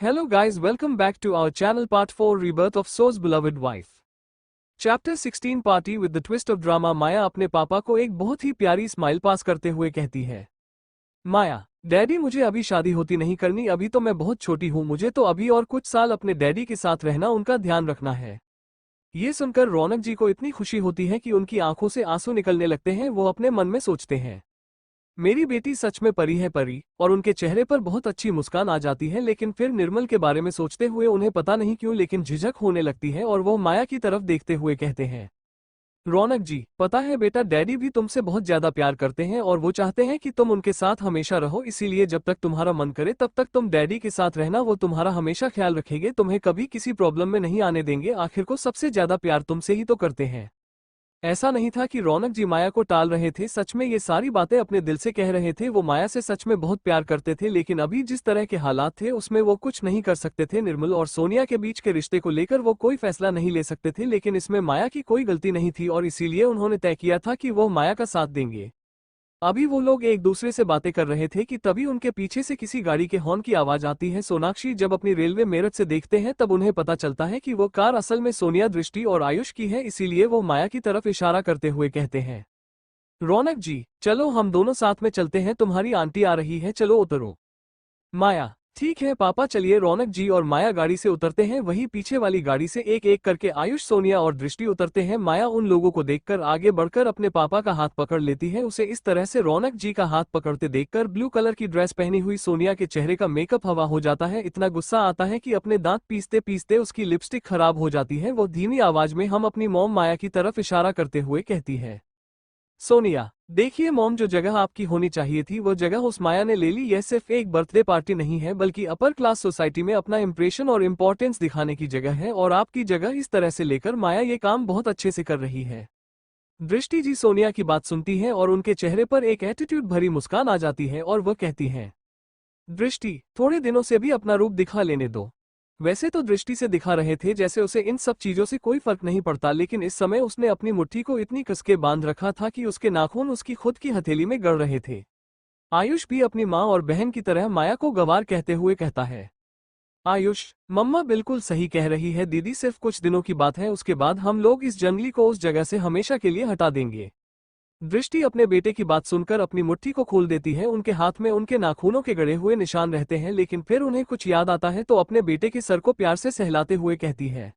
Hello guys, welcome back to our channel part 4 Rebirth of So's Beloved Wife. Chapter 16 Party with the twist of drama। माया अपने पापा को एक बहुत ही प्यारी smile pass करते हुए कहती है, माया, डैडी मुझे अभी शादी होती नहीं करनी, अभी तो मैं बहुत छोटी हूँ, मुझे तो अभी और कुछ साल अपने डैडी के साथ रहना, उनका ध्यान रखना है। ये सुनकर रौनक जी को इतनी खुशी होती है कि उनकी आंखों से आंसू निकलने लगते हैं। वो अपने मन में सोचते हैं, मेरी बेटी सच में परी है, परी। और उनके चेहरे पर बहुत अच्छी मुस्कान आ जाती है। लेकिन फिर निर्मल के बारे में सोचते हुए उन्हें पता नहीं क्यों लेकिन झिझक होने लगती है और वो माया की तरफ देखते हुए कहते हैं, रौनक जी, पता है बेटा, डैडी भी तुमसे बहुत ज्यादा प्यार करते हैं और वो चाहते हैं कि तुम उनके साथ हमेशा रहो, इसीलिए जब तक तुम्हारा मन करे तब तक तुम डैडी के साथ रहना, वो तुम्हारा हमेशा ख्याल रखेंगे, तुम्हें कभी किसी प्रॉब्लम में नहीं आने देंगे। आखिर को सबसे ज्यादा प्यार तुमसे ही तो करते हैं। ऐसा नहीं था कि रौनक जी माया को टाल रहे थे, सच में ये सारी बातें अपने दिल से कह रहे थे। वो माया से सच में बहुत प्यार करते थे, लेकिन अभी जिस तरह के हालात थे उसमें वो कुछ नहीं कर सकते थे। निर्मल और सोनिया के बीच के रिश्ते को लेकर वो कोई फैसला नहीं ले सकते थे, लेकिन इसमें माया की कोई गलती नहीं थी और इसीलिए उन्होंने तय किया था कि वो माया का साथ देंगे। अभी वो लोग एक दूसरे से बातें कर रहे थे कि तभी उनके पीछे से किसी गाड़ी के हॉर्न की आवाज आती है। सोनाक्षी जब अपनी रेलवे मेरठ से देखते हैं तब उन्हें पता चलता है कि वो कार असल में सोनिया, दृष्टि और आयुष की है, इसीलिए वो माया की तरफ इशारा करते हुए कहते हैं, रौनक जी, चलो हम दोनों साथ में चलते हैं, तुम्हारी आंटी आ रही है, चलो उतरो। माया, ठीक है पापा, चलिए। रौनक जी और माया गाड़ी से उतरते हैं। वहीं पीछे वाली गाड़ी से एक एक करके आयुष, सोनिया और दृष्टि उतरते हैं। माया उन लोगों को देखकर आगे बढ़कर अपने पापा का हाथ पकड़ लेती है। उसे इस तरह से रौनक जी का हाथ पकड़ते देखकर ब्लू कलर की ड्रेस पहनी हुई सोनिया के चेहरे का मेकअप हवा हो जाता है। इतना गुस्सा आता है कि अपने दांत पीसते पीसते उसकी लिपस्टिक खराब हो जाती है। वो धीमी आवाज में हम अपनी मॉम माया की तरफ इशारा करते हुए कहती है, सोनिया, देखिए मॉम, जो जगह आपकी होनी चाहिए थी वो जगह उस माया ने ले ली। यह सिर्फ एक बर्थडे पार्टी नहीं है बल्कि अपर क्लास सोसाइटी में अपना इंप्रेशन और इम्पोर्टेंस दिखाने की जगह है, और आपकी जगह इस तरह से लेकर माया ये काम बहुत अच्छे से कर रही है। दृष्टि जी सोनिया की बात सुनती हैं और उनके चेहरे पर एक एटीट्यूड भरी मुस्कान आ जाती है और वह कहती हैं, दृष्टि, थोड़े दिनों से भी अपना रूप दिखा लेने दो। वैसे तो दृष्टि से दिखा रहे थे जैसे उसे इन सब चीजों से कोई फर्क नहीं पड़ता, लेकिन इस समय उसने अपनी मुट्ठी को इतनी कस के बांध रखा था कि उसके नाखून उसकी खुद की हथेली में गड़ रहे थे। आयुष भी अपनी माँ और बहन की तरह माया को गंवार कहते हुए कहता है, आयुष, मम्मा बिल्कुल सही कह रही है दीदी, सिर्फ कुछ दिनों की बात है, उसके बाद हम लोग इस जंगली को उस जगह से हमेशा के लिए हटा देंगे। दृष्टि अपने बेटे की बात सुनकर अपनी मुट्ठी को खोल देती है। उनके हाथ में उनके नाखूनों के गड़े हुए निशान रहते हैं, लेकिन फिर उन्हें कुछ याद आता है तो अपने बेटे के सर को प्यार से सहलाते हुए कहती है,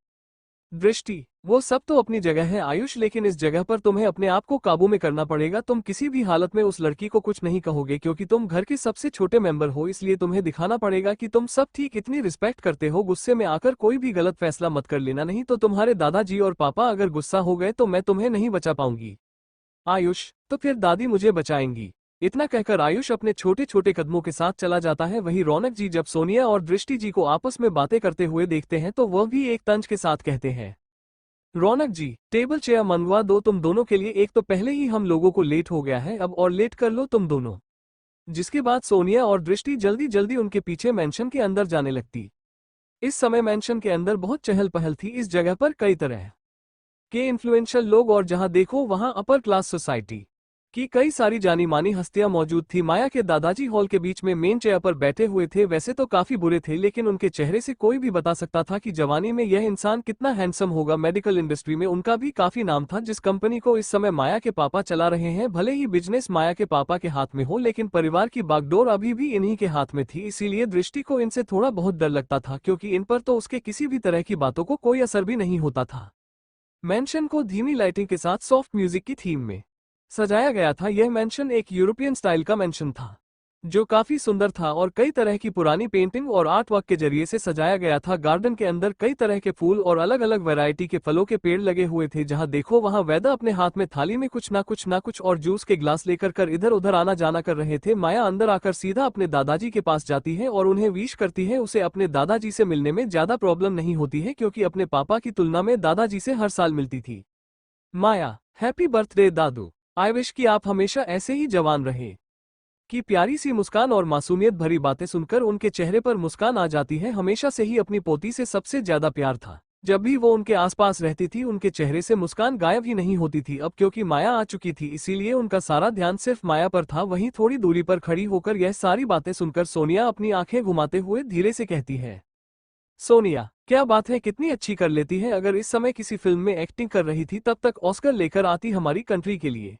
दृष्टि, वो सब तो अपनी जगह है आयुष, लेकिन इस जगह पर तुम्हें अपने आप को काबू में करना पड़ेगा। तुम किसी भी हालत में उस लड़की को कुछ नहीं कहोगे क्योंकि तुम घर के सबसे छोटे मेंबर हो, इसलिए तुम्हें दिखाना पड़ेगा कि तुम सब ठीक इतनी रिस्पेक्ट करते हो। गुस्से में आकर कोई भी गलत फैसला मत कर लेना, नहीं तो तुम्हारे दादाजी और पापा अगर गुस्सा हो गए तो मैं तुम्हें नहीं बचा पाऊंगी। आयुष, तो फिर दादी मुझे बचाएंगी। इतना कहकर आयुष अपने छोटे छोटे कदमों के साथ चला जाता है। वहीं रौनक जी जब सोनिया और दृष्टि जी को आपस में बातें करते हुए देखते हैं तो वह भी एक तंज के साथ कहते हैं, रौनक जी, टेबल चेयर मंगवा दो तुम दोनों के लिए, एक तो पहले ही हम लोगों को लेट हो गया है, अब और लेट कर लो तुम दोनों। जिसके बाद सोनिया और दृष्टि जल्दी जल्दी उनके पीछे मेंशन के अंदर जाने लगती। इस समय मेंशन के अंदर बहुत चहल पहल थी। इस जगह पर कई तरह के इन्फ्लुएंशियल लोग और जहां देखो वहां अपर क्लास सोसाइटी की कई सारी जानी मानी हस्तियां मौजूद थी। माया के दादाजी हॉल के बीच में मेन चेयर पर बैठे हुए थे। वैसे तो काफी बुरे थे, लेकिन उनके चेहरे से कोई भी बता सकता था कि जवानी में यह इंसान कितना हैंडसम होगा। मेडिकल इंडस्ट्री में उनका भी काफी नाम था। जिस कंपनी को इस समय माया के पापा चला रहे हैं, भले ही बिजनेस माया के पापा के हाथ में हो, लेकिन परिवार की बागडोर अभी भी इन्हीं के हाथ में थी। इसीलिए दृष्टि को इनसे थोड़ा बहुत डर लगता था, क्योंकि इन पर तो उसके किसी भी तरह की बातों को कोई असर भी नहीं होता था। मैंशन को धीमी लाइटिंग के साथ सॉफ्ट म्यूजिक की थीम में सजाया गया था। यह मैंशन एक यूरोपियन स्टाइल का मैंशन था जो काफी सुंदर था और कई तरह की पुरानी पेंटिंग और आर्ट वर्क के जरिए से सजाया गया था। गार्डन के अंदर कई तरह के फूल और अलग अलग वैरायटी के फलों के पेड़ लगे हुए थे। जहां देखो वहां वैदा अपने हाथ में थाली में कुछ ना कुछ और जूस के ग्लास लेकर कर इधर उधर आना जाना कर रहे थे। माया अंदर आकर सीधा अपने दादाजी के पास जाती है और उन्हें विश करती है। उसे अपने दादाजी से मिलने में ज्यादा प्रॉब्लम नहीं होती है, क्योंकि अपने पापा की तुलना में दादाजी से हर साल मिलती थी। माया, हैप्पी बर्थडे दादू, आई विश कि आप हमेशा ऐसे ही जवान रहे। की प्यारी सी मुस्कान और मासूमियत भरी बातें सुनकर उनके चेहरे पर मुस्कान आ जाती है। हमेशा से ही अपनी पोती से सबसे ज्यादा प्यार था। जब भी वो उनके आसपास रहती थी उनके चेहरे से मुस्कान गायब ही नहीं होती थी। अब क्योंकि माया आ चुकी थी इसीलिए उनका सारा ध्यान सिर्फ माया पर था। वहीं थोड़ी दूरी पर खड़ी होकर यह सारी बातें सुनकर सोनिया अपनी आंखें घुमाते हुए धीरे से कहती है, सोनिया, क्या बात है, कितनी अच्छी कर लेती है। अगर इस समय किसी फिल्म में एक्टिंग कर रही थी तब तक ऑस्कर लेकर आती हमारी कंट्री के लिए।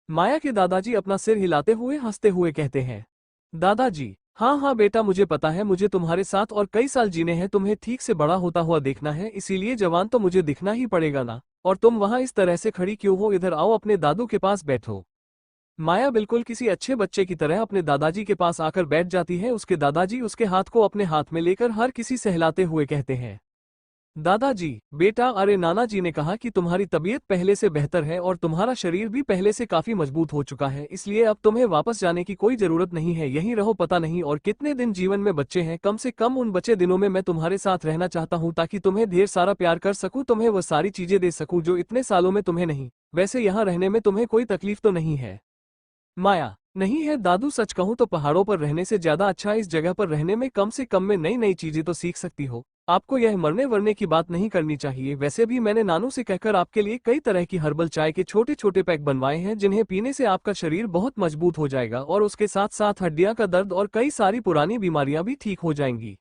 माया के दादाजी अपना सिर हिलाते हुए हंसते हुए कहते हैं। दादाजी, हाँ हाँ बेटा, मुझे पता है, मुझे तुम्हारे साथ और कई साल जीने हैं, तुम्हें ठीक से बड़ा होता हुआ देखना है, इसीलिए जवान तो मुझे दिखना ही पड़ेगा ना। और तुम वहां इस तरह से खड़ी क्यों हो, इधर आओ, अपने दादू के पास बैठो। माया बिल्कुल किसी अच्छे बच्चे की तरह अपने दादाजी के पास आकर बैठ जाती है। उसके दादाजी उसके हाथ को अपने हाथ में लेकर हर किसी सहलाते हुए कहते हैं। दादाजी, बेटा, अरे नाना जी ने कहा कि तुम्हारी तबीयत पहले से बेहतर है और तुम्हारा शरीर भी पहले से काफी मजबूत हो चुका है, इसलिए अब तुम्हें वापस जाने की कोई जरूरत नहीं है, यहीं रहो। पता नहीं और कितने दिन जीवन में बच्चे हैं, कम से कम उन बचे दिनों में मैं तुम्हारे साथ रहना चाहता हूँ ताकि तुम्हें ढेर सारा प्यार कर सकूँ, तुम्हें वह सारी चीजें दे सकूँ जो इतने सालों में तुम्हें नहीं। वैसे यहाँ रहने में तुम्हें कोई तकलीफ तो नहीं है? माया, नहीं है दादू, सच कहूँ तो पहाड़ों पर रहने से ज्यादा अच्छा इस जगह पर रहने में, कम से कम में नई नई चीजें तो सीख सकती हो। आपको यह मरने वरने की बात नहीं करनी चाहिए। वैसे भी मैंने नानू से कहकर आपके लिए कई तरह की हर्बल चाय के छोटे छोटे पैक बनवाए हैं, जिन्हें पीने से आपका शरीर बहुत मजबूत हो जाएगा और उसके साथ साथ हड्डियां का दर्द और कई सारी पुरानी बीमारियां भी ठीक हो जाएंगी।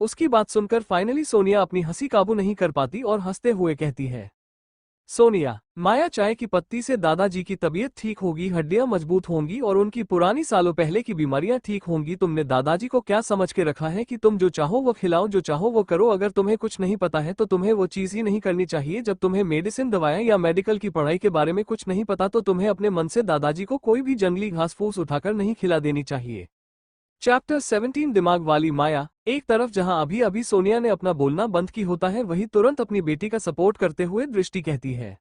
उसकी बात सुनकर फाइनली सोनिया अपनी हंसी काबू नहीं कर पाती और हंसते हुए कहती है। सोनिया, माया, चाय की पत्ती से दादाजी की तबीयत ठीक होगी, हड्डियां मजबूत होंगी और उनकी पुरानी सालों पहले की बीमारियां ठीक होंगी। तुमने दादाजी को क्या समझ के रखा है कि तुम जो चाहो वो खिलाओ, जो चाहो वो करो। अगर तुम्हें कुछ नहीं पता है तो तुम्हें वो चीज ही नहीं करनी चाहिए। जब तुम्हें मेडिसिन, दवाएं या मेडिकल की पढ़ाई के बारे में कुछ नहीं पता तो तुम्हें अपने मन से दादाजी को कोई भी जंगली घास फूस उठाकर नहीं खिला देनी चाहिए। चैप्टर 17 दिमाग वाली माया। एक तरफ जहां अभी अभी सोनिया ने अपना बोलना बंद की होता है, वहीं तुरंत अपनी बेटी का सपोर्ट करते हुए दृष्टि कहती है।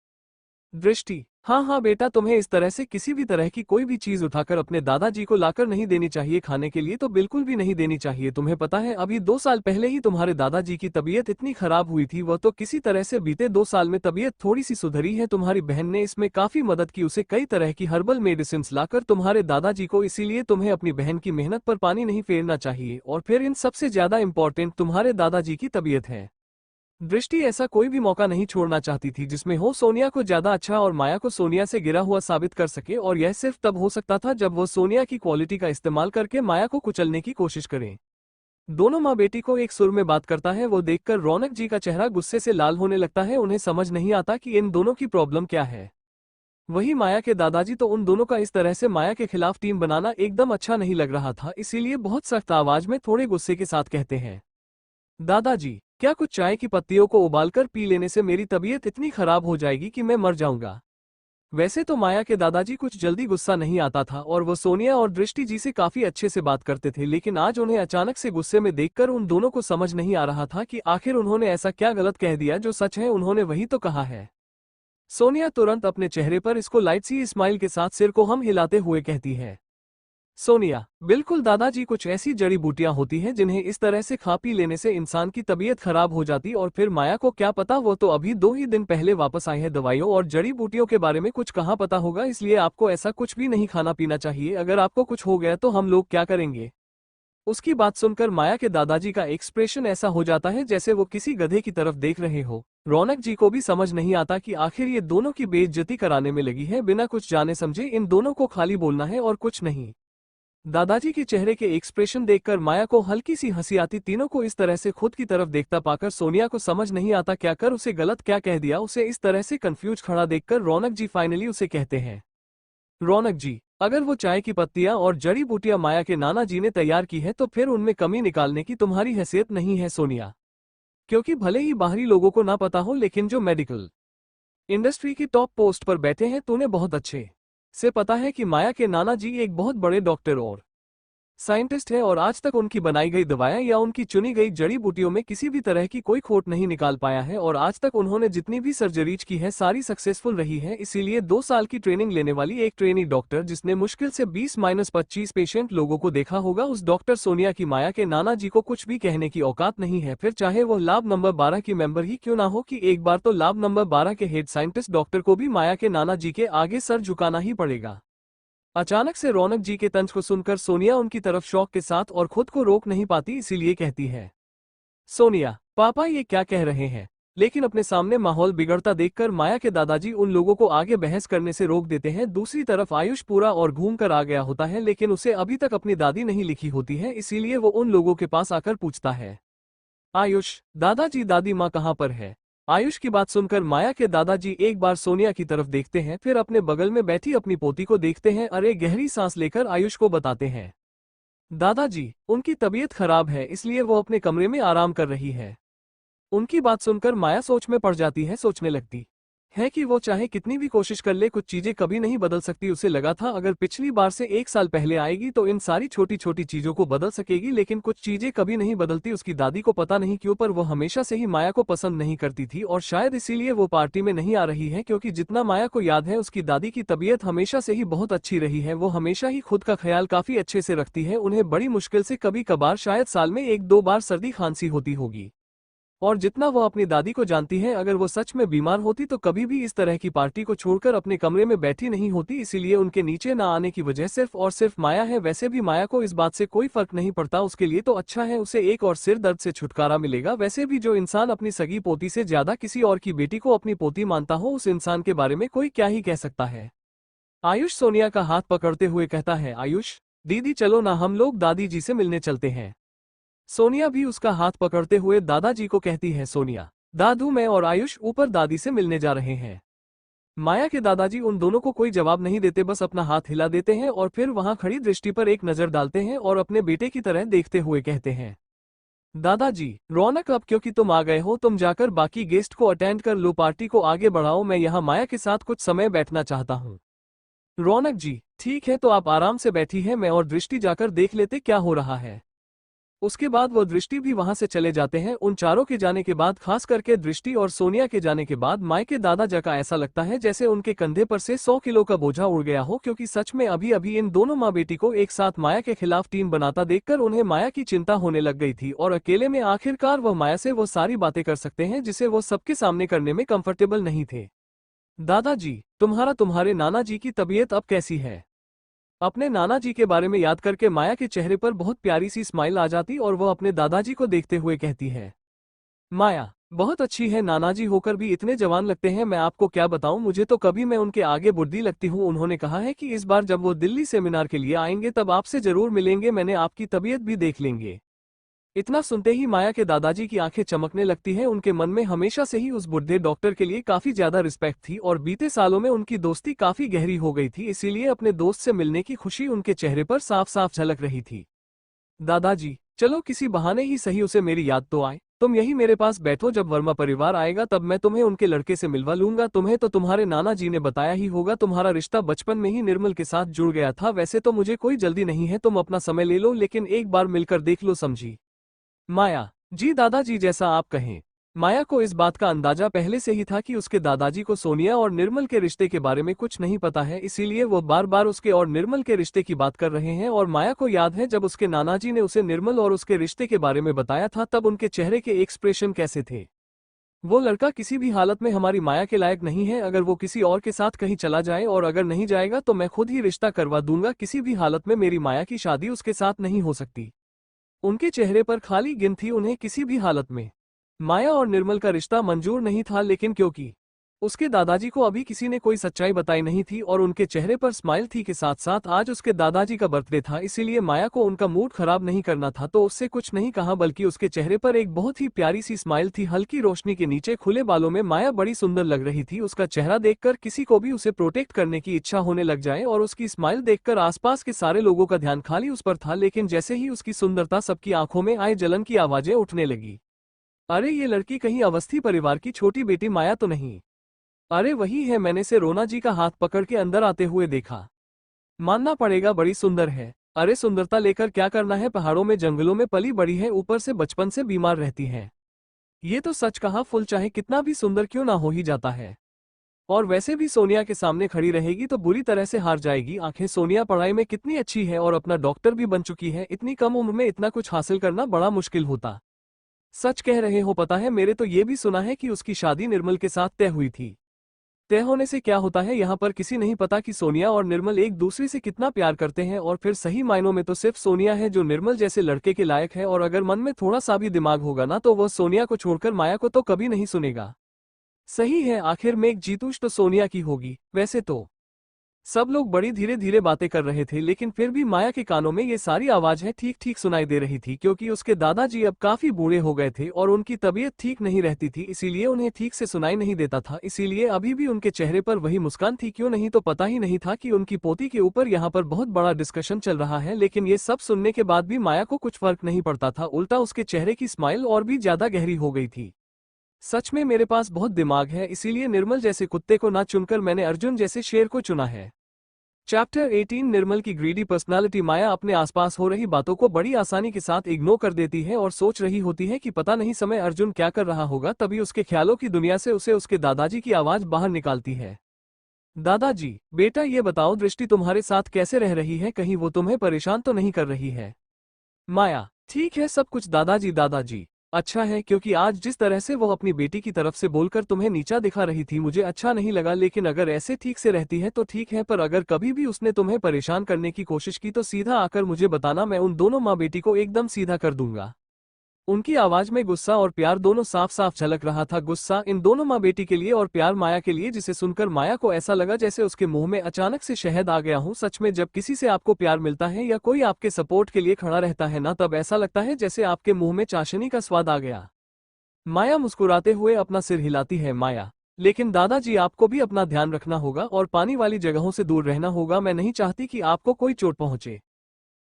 दृष्टि, हाँ हाँ बेटा, तुम्हें इस तरह से किसी भी तरह की कोई भी चीज उठाकर अपने दादाजी को लाकर नहीं देनी चाहिए, खाने के लिए तो बिल्कुल भी नहीं देनी चाहिए। तुम्हें पता है अभी 2 साल पहले ही तुम्हारे दादाजी की तबीयत इतनी खराब हुई थी, वह तो किसी तरह से बीते 2 साल में तबीयत थोड़ी सी सुधरी है। तुम्हारी बहन ने इसमें काफी मदद की, उसे कई तरह की हर्बल मेडिसिन लाकर तुम्हारे दादाजी को, इसीलिए तुम्हें अपनी बहन की मेहनत पर पानी नहीं फेरना चाहिए। और फिर इन सबसे ज्यादा इम्पोर्टेंट तुम्हारे दादाजी की तबीयत है। दृष्टि ऐसा कोई भी मौका नहीं छोड़ना चाहती थी जिसमें हो सोनिया को ज्यादा अच्छा और माया को सोनिया से गिरा हुआ साबित कर सके, और यह सिर्फ तब हो सकता था जब वो सोनिया की क्वालिटी का इस्तेमाल करके माया को कुचलने की कोशिश करें। दोनों माँ बेटी को एक सुर में बात करता है वो देखकर रौनक जी का चेहरा गुस्से से लाल होने लगता है। उन्हें समझ नहीं आता कि इन दोनों की प्रॉब्लम क्या है। वही माया के दादाजी तो उन दोनों का इस तरह से माया के खिलाफ टीम बनाना एकदम अच्छा नहीं लग रहा था, इसीलिए बहुत सख्त आवाज में थोड़े गुस्से के साथ कहते हैं। दादाजी, क्या कुछ चाय की पत्तियों को उबालकर पी लेने से मेरी तबीयत इतनी खराब हो जाएगी कि मैं मर जाऊंगा? वैसे तो माया के दादाजी कुछ जल्दी गुस्सा नहीं आता था और वो सोनिया और दृष्टि जी से काफी अच्छे से बात करते थे, लेकिन आज उन्हें अचानक से गुस्से में देखकर उन दोनों को समझ नहीं आ रहा था कि आखिर उन्होंने ऐसा क्या गलत कह दिया। जो सच है उन्होंने वही तो कहा है। सोनिया तुरंत अपने चेहरे पर इसको लाइट सी स्माइल के साथ सिर को हम हिलाते हुए कहती है। सोनिया, बिल्कुल दादाजी, कुछ ऐसी जड़ी बूटियां होती हैं जिन्हें इस तरह से खा पी लेने से इंसान की तबीयत खराब हो जाती। और फिर माया को क्या पता, वो तो अभी 2 ही दिन पहले वापस आई है। दवाइयों और जड़ी बूटियों के बारे में कुछ कहाँ पता होगा, इसलिए आपको ऐसा कुछ भी नहीं खाना पीना चाहिए। अगर आपको कुछ हो गया तो हम लोग क्या करेंगे? उसकी बात सुनकर माया के दादाजी का एक्सप्रेशन ऐसा हो जाता है जैसे वो किसी गधे की तरफ देख रहे हो। रौनक जी को भी समझ नहीं आता कि आखिर ये दोनों की बेइज्जती कराने में लगी है। बिना कुछ जाने समझे इन दोनों को खाली बोलना है और कुछ नहीं। दादाजी के चेहरे के एक्सप्रेशन देखकर माया को हल्की सी हंसी आती। तीनों को इस तरह से खुद की तरफ देखता पाकर सोनिया को समझ नहीं आता क्या कर उसे गलत क्या कह दिया। उसे इस तरह से कंफ्यूज खड़ा देखकर रौनक जी फाइनली उसे कहते हैं। रौनक जी, अगर वो चाय की पत्तियां और जड़ी बूटियां माया के नाना जी ने तैयार की है तो फिर उनमें कमी निकालने की तुम्हारी हैसियत नहीं है सोनिया। क्योंकि भले ही बाहरी लोगों को ना पता हो, लेकिन जो मेडिकल इंडस्ट्री की टॉप पोस्ट पर बैठे हैं तूने बहुत अच्छे से पता है कि माया के नाना जी एक बहुत बड़े डॉक्टर और साइंटिस्ट है, और आज तक उनकी बनाई गई दवाएं या उनकी चुनी गई जड़ी बूटियों में किसी भी तरह की कोई खोट नहीं निकाल पाया है। और आज तक उन्होंने जितनी भी सर्जरीज की है सारी सक्सेसफुल रही है। इसीलिए 2 साल की ट्रेनिंग लेने वाली एक ट्रेनी डॉक्टर जिसने मुश्किल से 20-25 पेशेंट लोगों को देखा होगा, उस डॉक्टर सोनिया की माया के नाना जी को कुछ भी कहने की औकात नहीं है। फिर चाहे वो लाभ नंबर 12 की मेंबर ही क्यों ना हो, कि एक बार तो लाभ नंबर 12 के हेड साइंटिस्ट डॉक्टर को भी माया के नाना जी के आगे सर झुकाना ही पड़ेगा। अचानक से रौनक जी के तंज को सुनकर सोनिया उनकी तरफ शौक के साथ और खुद को रोक नहीं पाती, इसीलिए कहती है। सोनिया, पापा ये क्या कह रहे हैं? लेकिन अपने सामने माहौल बिगड़ता देखकर माया के दादाजी उन लोगों को आगे बहस करने से रोक देते हैं। दूसरी तरफ आयुष पूरा और घूम कर आ गया होता है, लेकिन उसे अभी तक अपनी दादी नहीं लिखी होती है, इसीलिए वो उन लोगों के पास आकर पूछता है। आयुष, दादाजी दादी माँ कहाँ पर है? आयुष की बात सुनकर माया के दादाजी एक बार सोनिया की तरफ देखते हैं, फिर अपने बगल में बैठी अपनी पोती को देखते हैं। अरे गहरी सांस लेकर आयुष को बताते हैं, दादाजी, उनकी तबीयत खराब है इसलिए वो अपने कमरे में आराम कर रही है। उनकी बात सुनकर माया सोच में पड़ जाती है, सोचने लगती है कि वो चाहे कितनी भी कोशिश कर ले कुछ चीजें कभी नहीं बदल सकती। उसे लगा था अगर पिछली बार से 1 साल पहले आएगी तो इन सारी छोटी छोटी चीजों को बदल सकेगी, लेकिन कुछ चीजें कभी नहीं बदलती। उसकी दादी को पता नहीं क्यों पर वो हमेशा से ही माया को पसंद नहीं करती थी और शायद इसीलिए वो पार्टी में नहीं आ रही है, क्योंकि जितना माया को याद है उसकी दादी की तबीयत हमेशा से ही बहुत अच्छी रही है। वो हमेशा ही खुद का ख्याल काफी अच्छे से रखती है। उन्हें बड़ी मुश्किल से कभी कभार शायद साल में 1-2 बार सर्दी खांसी होती होगी। और जितना वो अपनी दादी को जानती है, अगर वो सच में बीमार होती तो कभी भी इस तरह की पार्टी को छोड़कर अपने कमरे में बैठी नहीं होती। इसीलिए उनके नीचे ना आने की वजह सिर्फ और सिर्फ माया है। वैसे भी माया को इस बात से कोई फर्क नहीं पड़ता, उसके लिए तो अच्छा है, उसे एक और सिर दर्द से छुटकारा मिलेगा। वैसे भी जो इंसान अपनी सगी पोती से ज्यादा किसी और की बेटी को अपनी पोती मानता हो, उस इंसान के बारे में कोई क्या ही कह सकता है। आयुष सोनिया का हाथ पकड़ते हुए कहता है, आयुष दीदी चलो ना, हम लोग दादी जी से मिलने चलते हैं। सोनिया भी उसका हाथ पकड़ते हुए दादाजी को कहती है, सोनिया दादू, मैं और आयुष ऊपर दादी से मिलने जा रहे हैं। माया के दादाजी उन दोनों को कोई जवाब नहीं देते, बस अपना हाथ हिला देते हैं और फिर वहां खड़ी दृष्टि पर एक नजर डालते हैं और अपने बेटे की तरह देखते हुए कहते हैं, दादाजी रौनक, अब क्योंकि तुम आ गए हो तुम जाकर बाकी गेस्ट को अटेंड कर लो, पार्टी को आगे बढ़ाओ, मैं यहाँ माया के साथ कुछ समय बैठना चाहता हूँ। रौनक जी ठीक है, तो आप आराम से बैठी है, मैं और दृष्टि जाकर देख लेते क्या हो रहा है। उसके बाद वो दृष्टि भी वहां से चले जाते हैं। उन चारों के जाने के बाद, खास करके दृष्टि और सोनिया के जाने के बाद, माया के दादाजी का ऐसा लगता है जैसे उनके कंधे पर से 100 किलो का बोझा उड़ गया हो, क्योंकि सच में अभी अभी इन दोनों माँ बेटी को एक साथ माया के खिलाफ टीम बनाता देखकर उन्हें माया की चिंता होने लग गई थी। और अकेले में आखिरकार वह माया से वो सारी बातें कर सकते हैं जिसे वो सबके सामने करने में कंफर्टेबल नहीं थे। दादाजी, तुम्हारे नाना जी की तबीयत अब कैसी है? अपने नाना जी के बारे में याद करके माया के चेहरे पर बहुत प्यारी सी स्माइल आ जाती और वह अपने दादाजी को देखते हुए कहती है, माया बहुत अच्छी है, नाना जी होकर भी इतने जवान लगते हैं, मैं आपको क्या बताऊं, मुझे तो कभी मैं उनके आगे बुढ़ी लगती हूं। उन्होंने कहा है कि इस बार जब वो दिल्ली सेमिनार के लिए आएंगे तब आपसे जरूर मिलेंगे, मैंने आपकी तबीयत भी देख लेंगे। इतना सुनते ही माया के दादाजी की आंखें चमकने लगती हैं। उनके मन में हमेशा से ही उस बुढ़े डॉक्टर के लिए काफी ज्यादा रिस्पेक्ट थी और बीते सालों में उनकी दोस्ती काफी गहरी हो गई थी, इसीलिए अपने दोस्त से मिलने की खुशी उनके चेहरे पर साफ साफ झलक रही थी। दादाजी चलो किसी बहाने ही सही उसे मेरी याद तो आए, तुम यही मेरे पास बैठो, जब वर्मा परिवार आएगा तब मैं तुम्हें उनके लड़के से मिलवा लूंगा। तुम्हें तो तुम्हारे नाना जी ने बताया ही होगा, तुम्हारा रिश्ता बचपन में ही निर्मल के साथ जुड़ गया था। वैसे तो मुझे कोई जल्दी नहीं है, तुम अपना समय ले लो, लेकिन एक बार मिलकर देख लो, समझी? माया जी दादाजी जैसा आप कहें। माया को इस बात का अंदाजा पहले से ही था कि उसके दादाजी को सोनिया और निर्मल के रिश्ते के बारे में कुछ नहीं पता है, इसीलिए वो बार बार उसके और निर्मल के रिश्ते की बात कर रहे हैं। और माया को याद है जब उसके नानाजी ने उसे निर्मल और उसके रिश्ते के बारे में बताया था तब उनके चेहरे के एक्सप्रेशन कैसे थे। वो लड़का किसी भी हालत में हमारी माया के लायक नहीं है, अगर वो किसी और के साथ कहीं चला जाए और अगर नहीं जाएगा तो मैं खुद ही रिश्ता करवा दूंगा, किसी भी हालत में मेरी माया की शादी उसके साथ नहीं हो सकती। उनके चेहरे पर खाली गिन थी, उन्हें किसी भी हालत में माया और निर्मल का रिश्ता मंजूर नहीं था, लेकिन क्योंकि उसके दादाजी को अभी किसी ने कोई सच्चाई बताई नहीं थी और उनके चेहरे पर स्माइल थी के साथ साथ आज उसके दादाजी का बर्थडे था, इसीलिए माया को उनका मूड खराब नहीं करना था, तो उससे कुछ नहीं कहा, बल्कि उसके चेहरे पर एक बहुत ही प्यारी सी स्माइल थी। हल्की रोशनी के नीचे खुले बालों में माया बड़ी सुंदर लग रही थी। उसका चेहरा देखकर किसी को भी उसे प्रोटेक्ट करने की इच्छा होने लग जाए और उसकी स्माइल देखकर आसपास के सारे लोगों का ध्यान खाली उस पर था। लेकिन जैसे ही उसकी सुंदरता सबकी आंखों में आए, जलन की आवाजें उठने लगी। अरे ये लड़की कहीं अवस्थी परिवार की छोटी बेटी माया तो नहीं? अरे वही है, मैंने से रोना जी का हाथ पकड़ के अंदर आते हुए देखा। मानना पड़ेगा बड़ी सुंदर है। अरे सुंदरता लेकर क्या करना है, पहाड़ों में जंगलों में पली बड़ी है, ऊपर से बचपन से बीमार रहती है। ये तो सच कहा, फुल चाहे कितना भी सुंदर क्यों ना हो ही जाता है। और वैसे भी सोनिया के सामने खड़ी रहेगी तो बुरी तरह से हार जाएगी। आखिर सोनिया पढ़ाई में कितनी अच्छी है और अपना डॉक्टर भी बन चुकी है, इतनी कम उम्र में इतना कुछ हासिल करना बड़ा मुश्किल होता। सच कह रहे हो, पता है मेरे तो ये भी सुना है कि उसकी शादी निर्मल के साथ तय हुई थी। तय होने से क्या होता है, यहाँ पर किसी नहीं पता कि सोनिया और निर्मल एक दूसरे से कितना प्यार करते हैं, और फिर सही मायनों में तो सिर्फ सोनिया है जो निर्मल जैसे लड़के के लायक है, और अगर मन में थोड़ा सा भी दिमाग होगा ना तो वह सोनिया को छोड़कर माया को तो कभी नहीं सुनेगा। सही है, आखिर में एक जीतूश तो सोनिया की होगी। वैसे तो सब लोग बड़ी धीरे धीरे बातें कर रहे थे, लेकिन फिर भी माया के कानों में ये सारी आवाजें ठीक ठीक सुनाई दे रही थी, क्योंकि उसके दादाजी अब काफी बूढ़े हो गए थे और उनकी तबीयत ठीक नहीं रहती थी, इसीलिए उन्हें ठीक से सुनाई नहीं देता था। इसीलिए अभी भी उनके चेहरे पर वही मुस्कान थी, क्यों नहीं तो पता ही नहीं था कि उनकी पोती के ऊपर यहाँ पर बहुत बड़ा डिस्कशन चल रहा है। लेकिन ये सब सुनने के बाद भी माया को कुछ फर्क नहीं पड़ता था, उल्टा उसके चेहरे की स्माइल और भी ज्यादा गहरी हो गई थी। सच में मेरे पास बहुत दिमाग है, इसीलिए निर्मल जैसे कुत्ते को ना चुनकर मैंने अर्जुन जैसे शेर को चुना है। चैप्टर 18 निर्मल की ग्रीडी पर्सनालिटी। माया अपने आसपास हो रही बातों को बड़ी आसानी के साथ इग्नोर कर देती है और सोच रही होती है कि पता नहीं समय अर्जुन क्या कर रहा होगा। तभी उसके ख्यालों की दुनिया से उसे उसके दादाजी की आवाज बाहर निकालती है। दादाजी, बेटा ये बताओ, दृष्टि तुम्हारे साथ कैसे रह रही है? कहीं वो तुम्हें परेशान तो नहीं कर रही है? माया, ठीक है सब कुछ दादाजी। दादाजी, अच्छा है, क्योंकि आज जिस तरह से वो अपनी बेटी की तरफ से बोलकर तुम्हें नीचा दिखा रही थी मुझे अच्छा नहीं लगा। लेकिन अगर ऐसे ठीक से रहती है तो ठीक है, पर अगर कभी भी उसने तुम्हें परेशान करने की कोशिश की तो सीधा आकर मुझे बताना, मैं उन दोनों माँ बेटी को एकदम सीधा कर दूंगा। उनकी आवाज में गुस्सा और प्यार दोनों साफ साफ झलक रहा था। गुस्सा इन दोनों माँ बेटी के लिए और प्यार माया के लिए, जिसे सुनकर माया को ऐसा लगा जैसे उसके मुंह में अचानक से शहद आ गया हूँ। सच में जब किसी से आपको प्यार मिलता है या कोई आपके सपोर्ट के लिए खड़ा रहता है ना, तब ऐसा लगता है जैसे आपके मुंह में चाशनी का स्वाद आ गया। माया मुस्कुराते हुए अपना सिर हिलाती है। माया, लेकिन दादाजी आपको भी अपना ध्यान रखना होगा और पानी वाली जगहों से दूर रहना होगा। मैं नहीं चाहती कि आपको कोई चोट पहुंचे,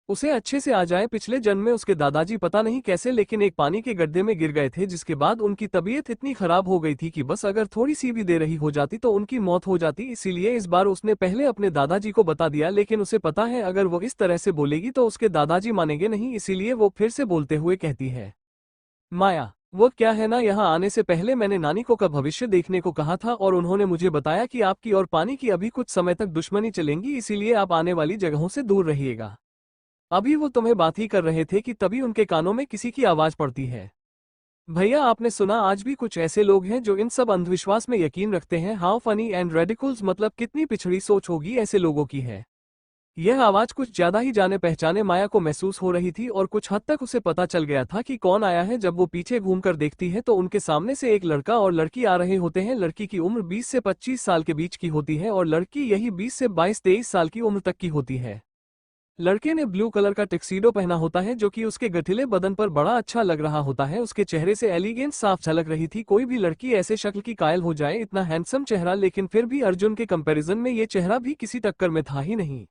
उसे अच्छे से आ जाए। पिछले जन्म में उसके दादाजी पता नहीं कैसे लेकिन एक पानी के गड्ढे में गिर गए थे, जिसके बाद उनकी तबीयत इतनी खराब हो गई थी कि बस अगर थोड़ी सी भी दे रही हो जाती तो उनकी मौत हो जाती। इसीलिए इस बार उसने पहले अपने दादाजी को बता दिया, लेकिन उसे पता है अगर वो इस तरह से बोलेगी तो उसके दादाजी मानेंगे नहीं। इसीलिए वो फिर से बोलते हुए कहती है, माया, वो क्या है ना, यहाँ आने से पहले मैंने नानी को का भविष्य देखने को कहा था और उन्होंने मुझे बताया कि आपकी और पानी की अभी कुछ समय तक दुश्मनी चलेंगी, इसीलिए आप आने वाली जगहों से दूर रहिएगा। अभी वो तुम्हें बात ही कर रहे थे कि तभी उनके कानों में किसी की आवाज पड़ती है। भैया आपने सुना, आज भी कुछ ऐसे लोग हैं जो इन सब अंधविश्वास में यकीन रखते हैं। हाउ फनी एंड रेडिकुल्स, मतलब कितनी पिछड़ी सोच होगी ऐसे लोगों की है। यह आवाज कुछ ज्यादा ही जाने पहचाने माया को महसूस हो रही थी और कुछ हद तक उसे पता चल गया था कि कौन आया है। जब वो पीछे घूमकर देखती है तो उनके सामने से एक लड़का और लड़की आ रहे होते हैं। लड़की की उम्र 20 से 25 साल के बीच की होती है और लड़की यही 20 से 22-23 साल की उम्र तक की होती है। लड़के ने ब्लू कलर का टक्सीडो पहना होता है जो कि उसके गठिले बदन पर बड़ा अच्छा लग रहा होता है। उसके चेहरे से एलिगेंस साफ झलक रही थी। कोई भी लड़की ऐसे शक्ल की कायल हो जाए, इतना हैंडसम चेहरा, लेकिन फिर भी अर्जुन के कंपैरिजन में ये चेहरा भी किसी टक्कर में था ही नहीं।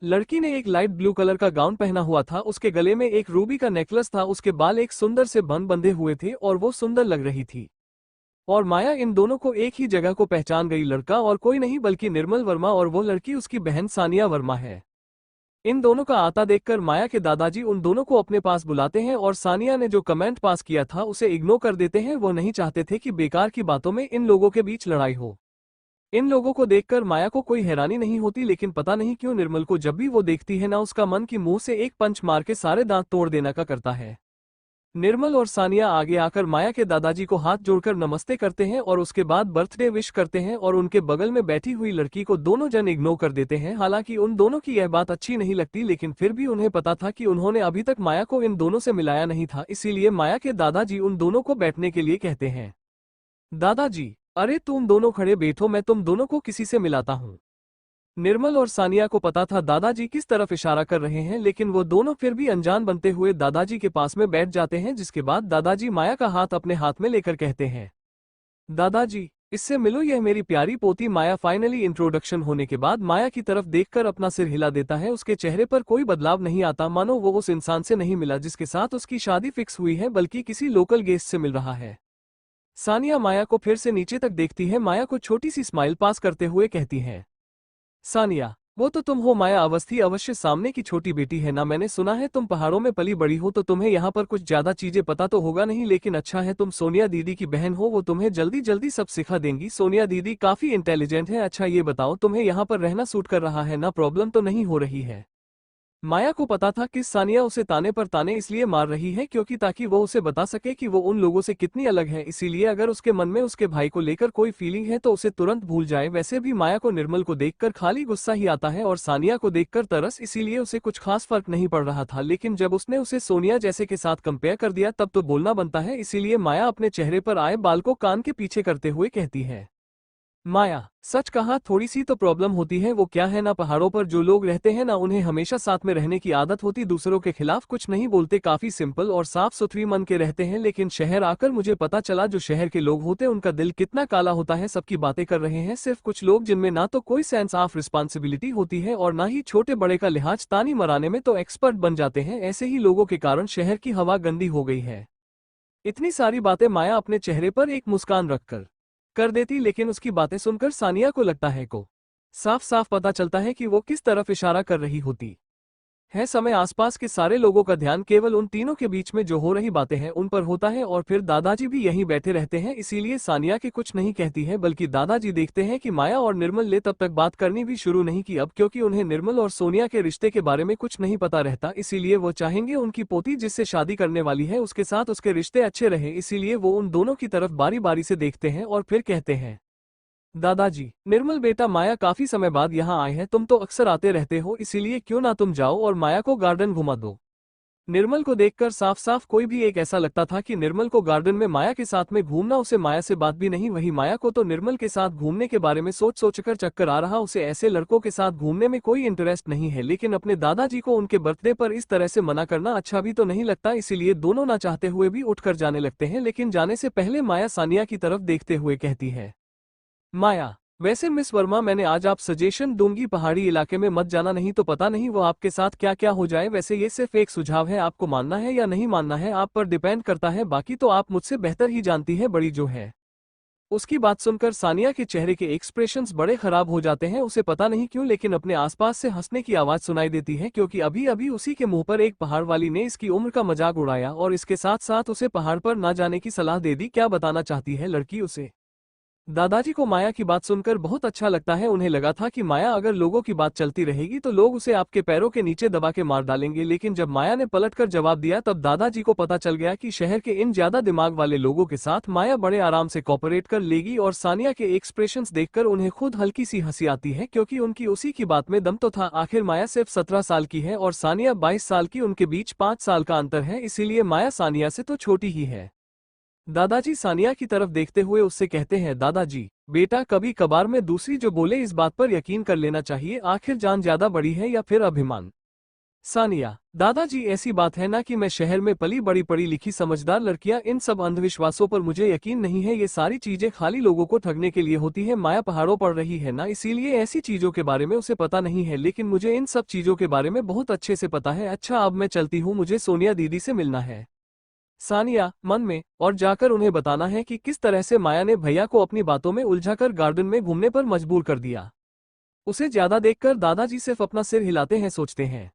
लड़की ने एक लाइट ब्लू कलर का गाउन पहना हुआ था, उसके गले में एक रूबी का नेकलेस था, उसके बाल एक सुंदर से बन बंधे हुए थे और वो सुंदर लग रही थी। और माया इन दोनों को एक ही जगह को पहचान गई। लड़का और कोई नहीं बल्कि निर्मल वर्मा और वो लड़की उसकी बहन सानिया वर्मा है। इन दोनों का आता देखकर माया के दादाजी उन दोनों को अपने पास बुलाते हैं और सानिया ने जो कमेंट पास किया था उसे इग्नोर कर देते हैं। वो नहीं चाहते थे कि बेकार की बातों में इन लोगों के बीच लड़ाई हो। इन लोगों को देखकर माया को कोई हैरानी नहीं होती, लेकिन पता नहीं क्यों निर्मल को जब भी वो देखती है ना, उसका मन की मुंह से एक पंच मार के सारे दांत तोड़ देना का करता है। निर्मल और सानिया आगे आकर माया के दादाजी को हाथ जोड़कर नमस्ते करते हैं और उसके बाद बर्थडे विश करते हैं और उनके बगल में बैठी हुई लड़की को दोनों जन इग्नोर कर देते हैं। हालांकि उन दोनों की यह बात अच्छी नहीं लगती, लेकिन फिर भी उन्हें पता था कि उन्होंने अभी तक माया को इन दोनों से मिलाया नहीं था। इसीलिए माया के दादाजी उन दोनों को बैठने के लिए कहते हैं। दादाजी, अरे तुम दोनों खड़े बैठो, मैं तुम दोनों को किसी से मिलाता हूँ। निर्मल और सानिया को पता था दादाजी किस तरफ इशारा कर रहे हैं, लेकिन वो दोनों फिर भी अनजान बनते हुए दादाजी के पास में बैठ जाते हैं, जिसके बाद दादाजी माया का हाथ अपने हाथ में लेकर कहते हैं, दादाजी इससे मिलो, यह मेरी प्यारी पोती माया। फाइनली इंट्रोडक्शन होने के बाद माया की तरफ देखकर अपना सिर हिला देता है। उसके चेहरे पर कोई बदलाव नहीं आता, मानो वो उस इंसान से नहीं मिला जिसके साथ उसकी शादी फिक्स हुई है, बल्कि किसी लोकल गेस्ट से मिल रहा है। सानिया माया को फिर से नीचे तक देखती है, माया को छोटी सी स्माइल पास करते हुए कहती है, सानिया, वो तो तुम हो माया अवस्थी, अवश्य सामने की छोटी बेटी है ना। मैंने सुना है तुम पहाड़ों में पली बड़ी हो, तो तुम्हें यहाँ पर कुछ ज्यादा चीजें पता तो होगा नहीं, लेकिन अच्छा है तुम सोनिया दीदी की बहन हो, वो तुम्हें जल्दी जल्दी सब सिखा देंगी। सोनिया दीदी काफी इंटेलिजेंट है। अच्छा ये बताओ, तुम्हें यहाँ पर रहना सूट कर रहा है ना? प्रॉब्लम तो नहीं हो रही है? माया को पता था कि सानिया उसे ताने पर ताने इसलिए मार रही है क्योंकि ताकि वो उसे बता सके कि वो उन लोगों से कितनी अलग है। इसीलिए अगर उसके मन में उसके भाई को लेकर कोई फीलिंग है तो उसे तुरंत भूल जाए। वैसे भी माया को निर्मल को देखकर खाली गुस्सा ही आता है और सानिया को देखकर तरस, इसीलिए उसे कुछ खास फर्क नहीं पड़ रहा था। लेकिन जब उसने उसे सोनिया जैसे के साथ कंपेयर कर दिया तब तो बोलना बनता है। इसीलिए माया अपने चेहरे पर आए बाल को कान के पीछे करते हुए कहती है, माया, सच कहा, थोड़ी सी तो प्रॉब्लम होती है। वो क्या है ना, पहाड़ों पर जो लोग रहते हैं ना, उन्हें हमेशा साथ में रहने की आदत होती, दूसरों के खिलाफ कुछ नहीं बोलते, काफी सिंपल और साफ सुथरी मन के रहते हैं। लेकिन शहर आकर मुझे पता चला जो शहर के लोग होते हैं उनका दिल कितना काला होता है। सबकी बातें कर रहे हैं सिर्फ कुछ लोग, जिनमें ना तो कोई सेंस ऑफ रिस्पॉन्सिबिलिटी होती है और ना ही छोटे बड़े का लिहाज, तानी मराने में तो एक्सपर्ट बन जाते हैं। ऐसे ही लोगों के कारण शहर की हवा गंदी हो गई है। इतनी सारी बातें माया अपने चेहरे पर एक मुस्कान रखकर कर देती, लेकिन उसकी बातें सुनकर सानिया को लगता है को साफ साफ पता चलता है कि वो किस तरफ इशारा कर रही होती है। समय आसपास के सारे लोगों का ध्यान केवल उन तीनों के बीच में जो हो रही बातें हैं उन पर होता है, और फिर दादाजी भी यहीं बैठे रहते हैं। इसीलिए सानिया के कुछ नहीं कहती है, बल्कि दादाजी देखते हैं कि माया और निर्मल ने तब तक बात करनी भी शुरू नहीं की। अब क्योंकि उन्हें निर्मल और सोनिया के रिश्ते के बारे में कुछ नहीं पता रहता, इसीलिए वो चाहेंगे उनकी पोती जिससे शादी करने वाली है उसके साथ उसके रिश्ते अच्छे रहे। इसीलिए वो उन दोनों की तरफ बारी बारी से देखते हैं और फिर कहते हैं, दादाजी, निर्मल बेटा, माया काफी समय बाद यहाँ आए हैं, तुम तो अक्सर आते रहते हो, इसीलिए क्यों ना तुम जाओ और माया को गार्डन घुमा दो। निर्मल को देखकर साफ साफ कोई भी एक ऐसा लगता था कि निर्मल को गार्डन में माया के साथ में घूमना, उसे माया से बात भी नहीं, वही माया को तो निर्मल के साथ घूमने के बारे में सोच सोचकर चक्कर आ रहा। उसे ऐसे लड़कों के साथ घूमने में कोई इंटरेस्ट नहीं है, लेकिन अपने दादाजी को उनके बर्थडे पर इस तरह से मना करना अच्छा भी तो नहीं लगता। इसीलिए दोनों ना चाहते हुए भी उठकर जाने लगते हैं, लेकिन जाने से पहले माया सानिया की तरफ देखते हुए कहती है, माया, वैसे मिस वर्मा, मैंने आज आप सजेशन दूंगी, पहाड़ी इलाके में मत जाना, नहीं तो पता नहीं वो आपके साथ क्या क्या हो जाए। वैसे ये सिर्फ एक सुझाव है, आपको मानना है या नहीं मानना है आप पर डिपेंड करता है, बाकी तो आप मुझसे बेहतर ही जानती है बड़ी जो है। उसकी बात सुनकर सानिया के चेहरे के एक्सप्रेशंस बड़े खराब हो जाते हैं। उसे पता नहीं क्यों, लेकिन अपने आसपास से हंसने की आवाज सुनाई देती है, क्योंकि अभी अभी उसी के मुंह पर एक पहाड़ वाली ने इसकी उम्र का मजाक उड़ाया और इसके साथ साथ उसे पहाड़ पर ना जाने की सलाह दे दी। क्या बताना चाहती है लड़की उसे? दादाजी को माया की बात सुनकर बहुत अच्छा लगता है। उन्हें लगा था कि माया अगर लोगों की बात चलती रहेगी तो लोग उसे आपके पैरों के नीचे दबा के मार डालेंगे, लेकिन जब माया ने पलटकर जवाब दिया तब दादाजी को पता चल गया कि शहर के इन ज्यादा दिमाग वाले लोगों के साथ माया बड़े आराम से कॉपरेट कर लेगी। और सानिया के एक्सप्रेशंस देखकर उन्हें खुद हल्की सी हंसी आती है, क्योंकि उनकी उसी की बात में दम तो था। आखिर माया सिर्फ 17 साल की है और सानिया 22 साल की, उनके बीच 5 साल का अंतर है, इसीलिए माया सानिया से तो छोटी ही है। दादाजी सानिया की तरफ देखते हुए उससे कहते हैं, दादाजी बेटा, कभी कभार में दूसरी जो बोले इस बात पर यकीन कर लेना चाहिए, आखिर जान ज्यादा बड़ी है या फिर अभिमान। सानिया, दादाजी ऐसी बात है ना कि मैं शहर में पली बड़ी पढ़ी लिखी समझदार लड़कियां, इन सब अंधविश्वासों पर मुझे यकीन नहीं है, ये सारी चीजें खाली लोगों को ठगने के लिए होती है। माया पहाड़ों पर रही है ना, इसीलिए ऐसी चीजों के बारे में उसे पता नहीं है, लेकिन मुझे इन सब चीजों के बारे में बहुत अच्छे से पता है। अच्छा, अब मैं चलती हूँ, मुझे सोनिया दीदी से मिलना है। सानिया मन में, और जाकर उन्हें बताना है कि किस तरह से माया ने भैया को अपनी बातों में उलझाकर गार्डन में घूमने पर मजबूर कर दिया। उसे ज्यादा देखकर दादाजी सिर्फ अपना सिर हिलाते हैं, सोचते हैं,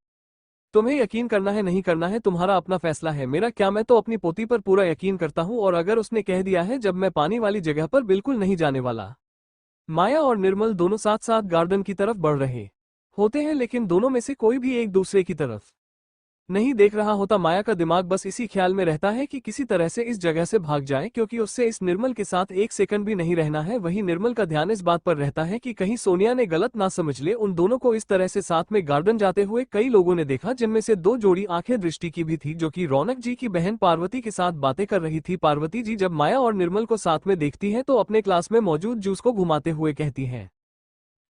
तुम्हें यकीन करना है नहीं करना है तुम्हारा अपना फैसला है, मेरा क्या, मैं तो अपनी पोती पर पूरा यकीन करता हूँ, और अगर उसने कह दिया है जब मैं पानी वाली जगह पर बिल्कुल नहीं जाने वाला। माया और निर्मल दोनों साथ साथ गार्डन की तरफ बढ़ रहे होते हैं, लेकिन दोनों में से कोई भी एक दूसरे की तरफ नहीं देख रहा होता। माया का दिमाग बस इसी ख्याल में रहता है कि किसी तरह से इस जगह से भाग जाए, क्योंकि उससे इस निर्मल के साथ एक सेकंड भी नहीं रहना है। वहीं निर्मल का ध्यान इस बात पर रहता है कि कहीं सोनिया ने गलत ना समझ ले उन दोनों को इस तरह से साथ में गार्डन जाते हुए। कई लोगों ने देखा, जिनमें से 2 जोड़ी आंखें दृष्टि की भी थी, जो कि रौनक जी की बहन पार्वती के साथ बातें कर रही थी। पार्वती जी जब माया और निर्मल को साथ में देखती है तो अपने क्लास में मौजूद जूस को घुमाते हुए कहती है,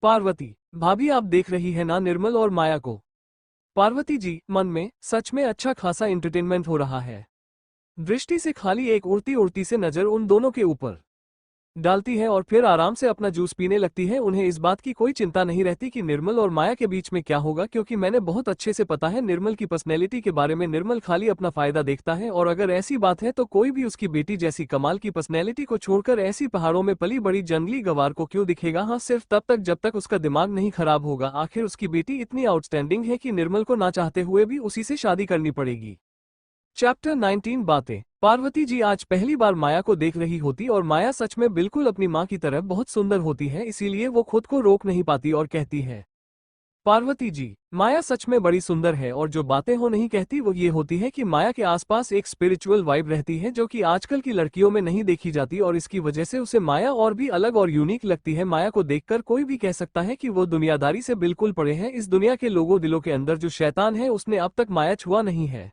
पार्वती भाभी, आप देख रही है ना निर्मल और माया को। पार्वती जी मन में, सच में अच्छा खासा एंटरटेनमेंट हो रहा है। दृष्टि से खाली एक उड़ती उड़ती से नजर उन दोनों के ऊपर डालती है और फिर आराम से अपना जूस पीने लगती है। उन्हें इस बात की कोई चिंता नहीं रहती कि निर्मल और माया के बीच में क्या होगा, क्योंकि मैंने बहुत अच्छे से पता है निर्मल की पर्सनैलिटी के बारे में। निर्मल खाली अपना फायदा देखता है, और अगर ऐसी बात है तो कोई भी उसकी बेटी जैसी कमाल की पर्सनैलिटी को छोड़कर ऐसी पहाड़ों में पली बड़ी जंगली गवार को क्यों दिखेगा। हाँ, सिर्फ तब तक जब तक उसका दिमाग नहीं खराब होगा। आखिर उसकी बेटी इतनी आउटस्टैंडिंग है कि निर्मल को ना चाहते हुए भी उसी से शादी करनी पड़ेगी। चैप्टर 19 बातें। पार्वती जी आज पहली बार माया को देख रही होती, और माया सच में बिल्कुल अपनी माँ की तरह बहुत सुंदर होती है, इसीलिए वो खुद को रोक नहीं पाती और कहती है, पार्वती जी, माया सच में बड़ी सुंदर है। और जो बातें हो नहीं कहती वो ये होती है कि माया के आसपास एक स्पिरिचुअल वाइब रहती है, जो कि आजकल की लड़कियों में नहीं देखी जाती, और इसकी वजह से उसे माया और भी अलग और यूनिक लगती है। माया को देखकर कोई भी कह सकता है कि वो दुनियादारी से बिल्कुल परे है। इस दुनिया के लोगों दिलों के अंदर जो शैतान है उसने अब तक माया छुआ नहीं है।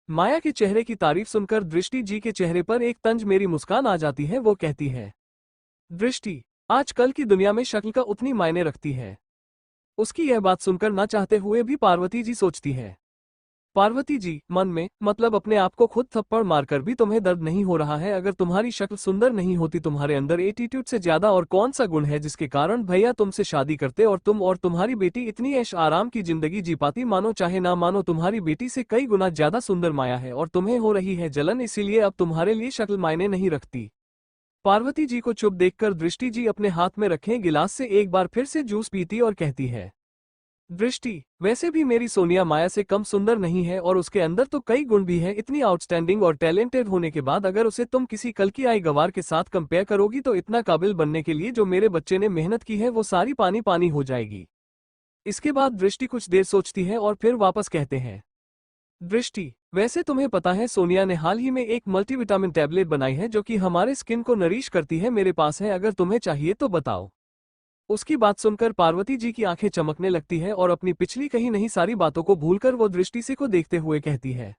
माया के चेहरे की तारीफ सुनकर दृष्टि जी के चेहरे पर एक तंज मेरी मुस्कान आ जाती है। वो कहती है, दृष्टि, आजकल की दुनिया में शक्ल का उतनी मायने रखती है। उसकी यह बात सुनकर ना चाहते हुए भी पार्वती जी सोचती है। पार्वती जी मन में, मतलब अपने आप को खुद थप्पड़ मारकर भी तुम्हें दर्द नहीं हो रहा है? अगर तुम्हारी शक्ल सुंदर नहीं होती, तुम्हारे अंदर एटीट्यूड से ज्यादा और कौन सा गुण है जिसके कारण भैया तुमसे शादी करते और तुम और तुम्हारी बेटी इतनी ऐश आराम की जिंदगी जी पाती? मानो चाहे ना मानो, तुम्हारी बेटी से कई गुना ज्यादा सुंदर माया है और तुम्हें हो रही है जलन, इसीलिए अब तुम्हारे लिए शक्ल मायने नहीं रखती। पार्वती जी को चुप देखकर दृष्टि जी अपने हाथ में रखे गिलास से एक बार फिर से जूस पीती और कहती है, दृष्टि, वैसे भी मेरी सोनिया माया से कम सुंदर नहीं है और उसके अंदर तो कई गुण भी है। इतनी आउटस्टैंडिंग और टैलेंटेड होने के बाद अगर उसे तुम किसी कल की आई गवार के साथ कंपेयर करोगी तो इतना काबिल बनने के लिए जो मेरे बच्चे ने मेहनत की है वो सारी पानी पानी हो जाएगी। इसके बाद दृष्टि कुछ देर सोचती है और फिर वापस कहते हैं, दृष्टि, वैसे तुम्हें पता है सोनिया ने हाल ही में एक मल्टीविटामिन टैबलेट बनाई है जो कि हमारे स्किन को नरिश करती है, मेरे पास है, अगर तुम्हें चाहिए तो बताओ। उसकी बात सुनकर पार्वती जी की आंखें चमकने लगती है और अपनी पिछली कहीं नहीं सारी बातों को भूलकर वो दृष्टि से को देखते हुए कहती है,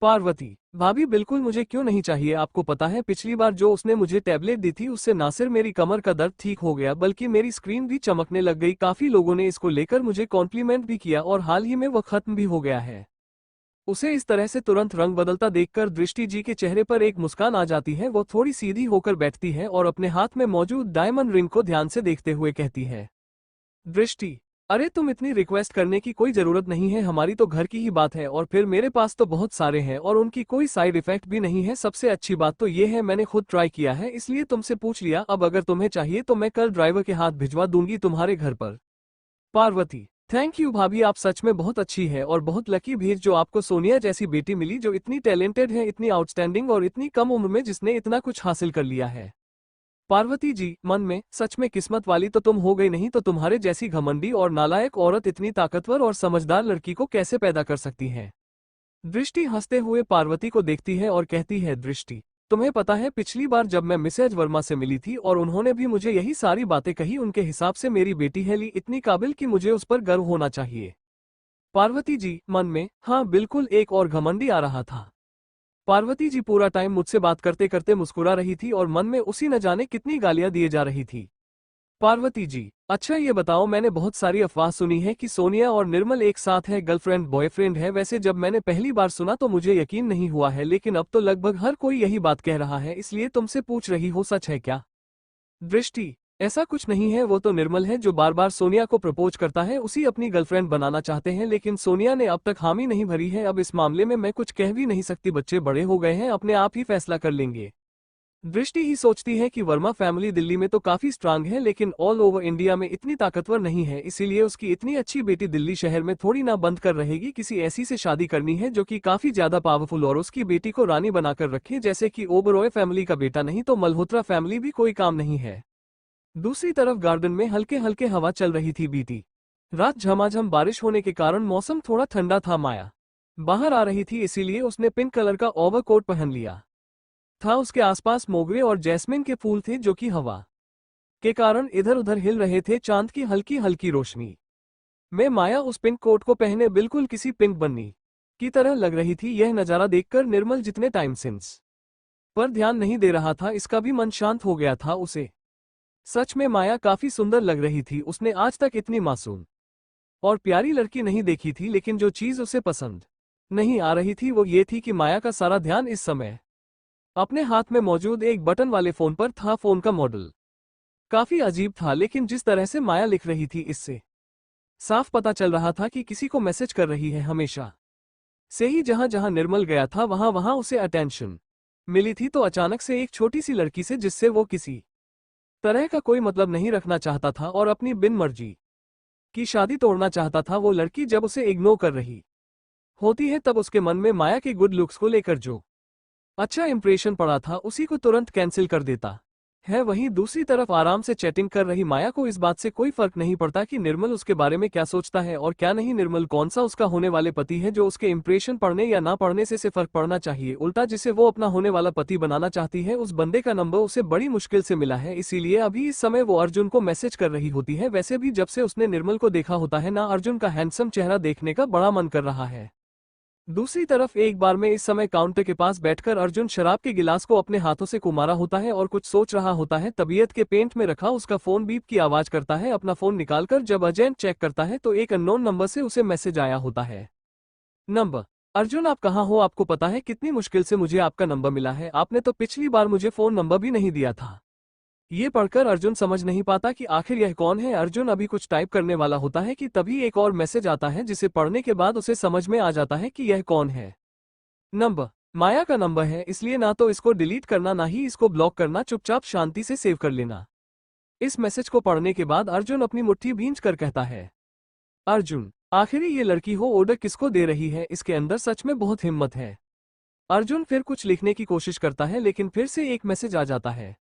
पार्वती भाभी, बिल्कुल मुझे क्यों नहीं चाहिए? आपको पता है पिछली बार जो उसने मुझे टैबलेट दी थी उससे ना सिर्फ मेरी कमर का दर्द ठीक हो गया बल्कि मेरी स्क्रीन भी चमकने लग गई। काफी लोगों ने इसको लेकर मुझे कॉम्प्लीमेंट भी किया और हाल ही में वह खत्म भी हो गया है। उसे इस तरह से तुरंत रंग बदलता देखकर दृष्टि जी के चेहरे पर एक मुस्कान आ जाती है। वो थोड़ी सीधी होकर बैठती है और अपने हाथ में मौजूद डायमंड रिंग को ध्यान से देखते हुए कहती है, दृष्टि, अरे तुम इतनी रिक्वेस्ट करने की कोई जरूरत नहीं है, हमारी तो घर की ही बात है और फिर मेरे पास तो बहुत सारे हैं और उनकी कोई साइड इफेक्ट भी नहीं है। सबसे अच्छी बात तो ये है मैंने खुद ट्राई किया है इसलिए तुमसे पूछ लिया। अब अगर तुम्हें चाहिए तो मैं कल ड्राइवर के हाथ भिजवा दूंगी तुम्हारे घर पर। पार्वती, थैंक यू भाभी, आप सच में बहुत अच्छी है और बहुत लकी भी जो आपको सोनिया जैसी बेटी मिली जो इतनी टैलेंटेड है, इतनी आउटस्टैंडिंग और इतनी कम उम्र में जिसने इतना कुछ हासिल कर लिया है। पार्वती जी मन में, सच में किस्मत वाली तो तुम हो गई, नहीं तो तुम्हारे जैसी घमंडी और नालायक औरत इतनी ताकतवर और समझदार लड़की को कैसे पैदा कर सकती है? दृष्टि हंसते हुए पार्वती को देखती है और कहती है, दृष्टि, तुम्हें पता है पिछली बार जब मैं मिसेज वर्मा से मिली थी और उन्होंने भी मुझे यही सारी बातें कही, उनके हिसाब से मेरी बेटी है ली इतनी काबिल कि मुझे उस पर गर्व होना चाहिए। पार्वती जी मन में, हाँ बिल्कुल, एक और घमंडी आ रहा था। पार्वती जी पूरा टाइम मुझसे बात करते करते मुस्कुरा रही थी और मन में उसी न जाने कितनी गालियां दिए जा रही थी। पार्वती जी, अच्छा ये बताओ, मैंने बहुत सारी अफवाह सुनी है कि सोनिया और निर्मल एक साथ है, गर्लफ्रेंड बॉयफ्रेंड है। वैसे जब मैंने पहली बार सुना तो मुझे यकीन नहीं हुआ है, लेकिन अब तो लगभग हर कोई यही बात कह रहा है, इसलिए तुमसे पूछ रही हो, सच है क्या? दृष्टि, ऐसा कुछ नहीं है, वो तो निर्मल है जो बार बार सोनिया को प्रपोज करता है, उसी अपनी गर्लफ्रेंड बनाना चाहते हैं, लेकिन सोनिया ने अब तक हामी नहीं भरी है। अब इस मामले में मैं कुछ कह भी नहीं सकती, बच्चे बड़े हो गए हैं, अपने आप ही फैसला कर लेंगे। दृष्टि ही सोचती है कि वर्मा फैमिली दिल्ली में तो काफी स्ट्रांग है लेकिन ऑल ओवर इंडिया में इतनी ताकतवर नहीं है, इसीलिए उसकी इतनी अच्छी बेटी दिल्ली शहर में थोड़ी ना बंद कर रहेगी। किसी ऐसी से शादी करनी है जो कि काफी ज्यादा पावरफुल और उसकी बेटी को रानी बनाकर रखे, जैसे कि ओबरॉय फैमिली का बेटा, नहीं तो मल्होत्रा फैमिली भी कोई काम नहीं है। दूसरी तरफ गार्डन में हल्के हल्के हवा चल रही थी। बीती रात झमाझम बारिश होने के कारण मौसम थोड़ा ठंडा था। माया बाहर आ रही थी इसीलिए उसने पिंक कलर का ओवरकोट पहन लिया था। उसके आसपास मोगरे और जैस्मिन के फूल थे जो कि हवा के कारण इधर उधर हिल रहे थे। चांद की हल्की हल्की रोशनी में माया उस पिंक कोट को पहने बिल्कुल किसी पिंक बन्नी की तरह लग रही थी। यह नजारा देखकर निर्मल जितने टाइम सिंस पर ध्यान नहीं दे रहा था, इसका भी मन शांत हो गया था। उसे सच में माया काफी सुंदर लग रही थी। उसने आज तक इतनी मासूम और प्यारी लड़की नहीं देखी थी, लेकिन जो चीज उसे पसंद नहीं आ रही थी वो ये थी कि माया का सारा ध्यान इस समय अपने हाथ में मौजूद एक बटन वाले फोन पर था। फोन का मॉडल काफी अजीब था, लेकिन जिस तरह से माया लिख रही थी इससे साफ पता चल रहा था कि किसी को मैसेज कर रही है। हमेशा से ही जहां जहां निर्मल गया था वहां वहां उसे अटेंशन मिली थी, तो अचानक से एक छोटी सी लड़की से जिससे वो किसी तरह का कोई मतलब नहीं रखना चाहता था और अपनी बिन मर्जी की शादी तोड़ना चाहता था, वो लड़की जब उसे इग्नोर कर रही होती है तब उसके मन में माया के गुड लुक्स को लेकर जो अच्छा इंप्रेशन पड़ा था उसी को तुरंत कैंसिल कर देता है। वहीं दूसरी तरफ आराम से चैटिंग कर रही माया को इस बात से कोई फर्क नहीं पड़ता कि निर्मल उसके बारे में क्या सोचता है और क्या नहीं। निर्मल कौन सा उसका होने वाले पति है जो उसके इंप्रेशन पड़ने या ना पड़ने से फर्क पड़ना चाहिए। उल्टा जिसे वो अपना होने वाला पति बनाना चाहती है उस बंदे का नंबर उसे बड़ी मुश्किल से मिला है, इसीलिए अभी इस समय वो अर्जुन को मैसेज कर रही होती है। वैसे भी जब से उसने निर्मल को देखा होता है ना, अर्जुन का हैंडसम चेहरा देखने का बड़ा मन कर रहा है। दूसरी तरफ एक बार में इस समय काउंटर के पास बैठकर अर्जुन शराब के गिलास को अपने हाथों से कुमारा होता है और कुछ सोच रहा होता है। तबीयत के पेंट में रखा उसका फोन बीप की आवाज करता है। अपना फोन निकालकर जब अजय चेक करता है तो एक अननोन नंबर से उसे मैसेज आया होता है। नंबर। अर्जुन, आप कहाँ हो? आपको पता है कितनी मुश्किल से मुझे आपका नंबर मिला है। आपने तो पिछली बार मुझे फोन नंबर भी नहीं दिया था। ये पढ़कर अर्जुन समझ नहीं पाता कि आखिर यह कौन है। अर्जुन अभी कुछ टाइप करने वाला होता है कि तभी एक और मैसेज आता है जिसे पढ़ने के बाद उसे समझ में आ जाता है कि यह कौन है। नंबर माया का नंबर है, इसलिए ना तो इसको डिलीट करना ना ही इसको ब्लॉक करना, चुपचाप शांति से सेव कर लेना। इस मैसेज को पढ़ने के बाद अर्जुन अपनी मुट्ठी भींच कर कहता है, अर्जुन आखिरी ये लड़की हो ऑर्डर किसको दे रही है? इसके अंदर सच में बहुत हिम्मत है। अर्जुन फिर कुछ लिखने की कोशिश करता है लेकिन फिर से एक मैसेज आ जाता है।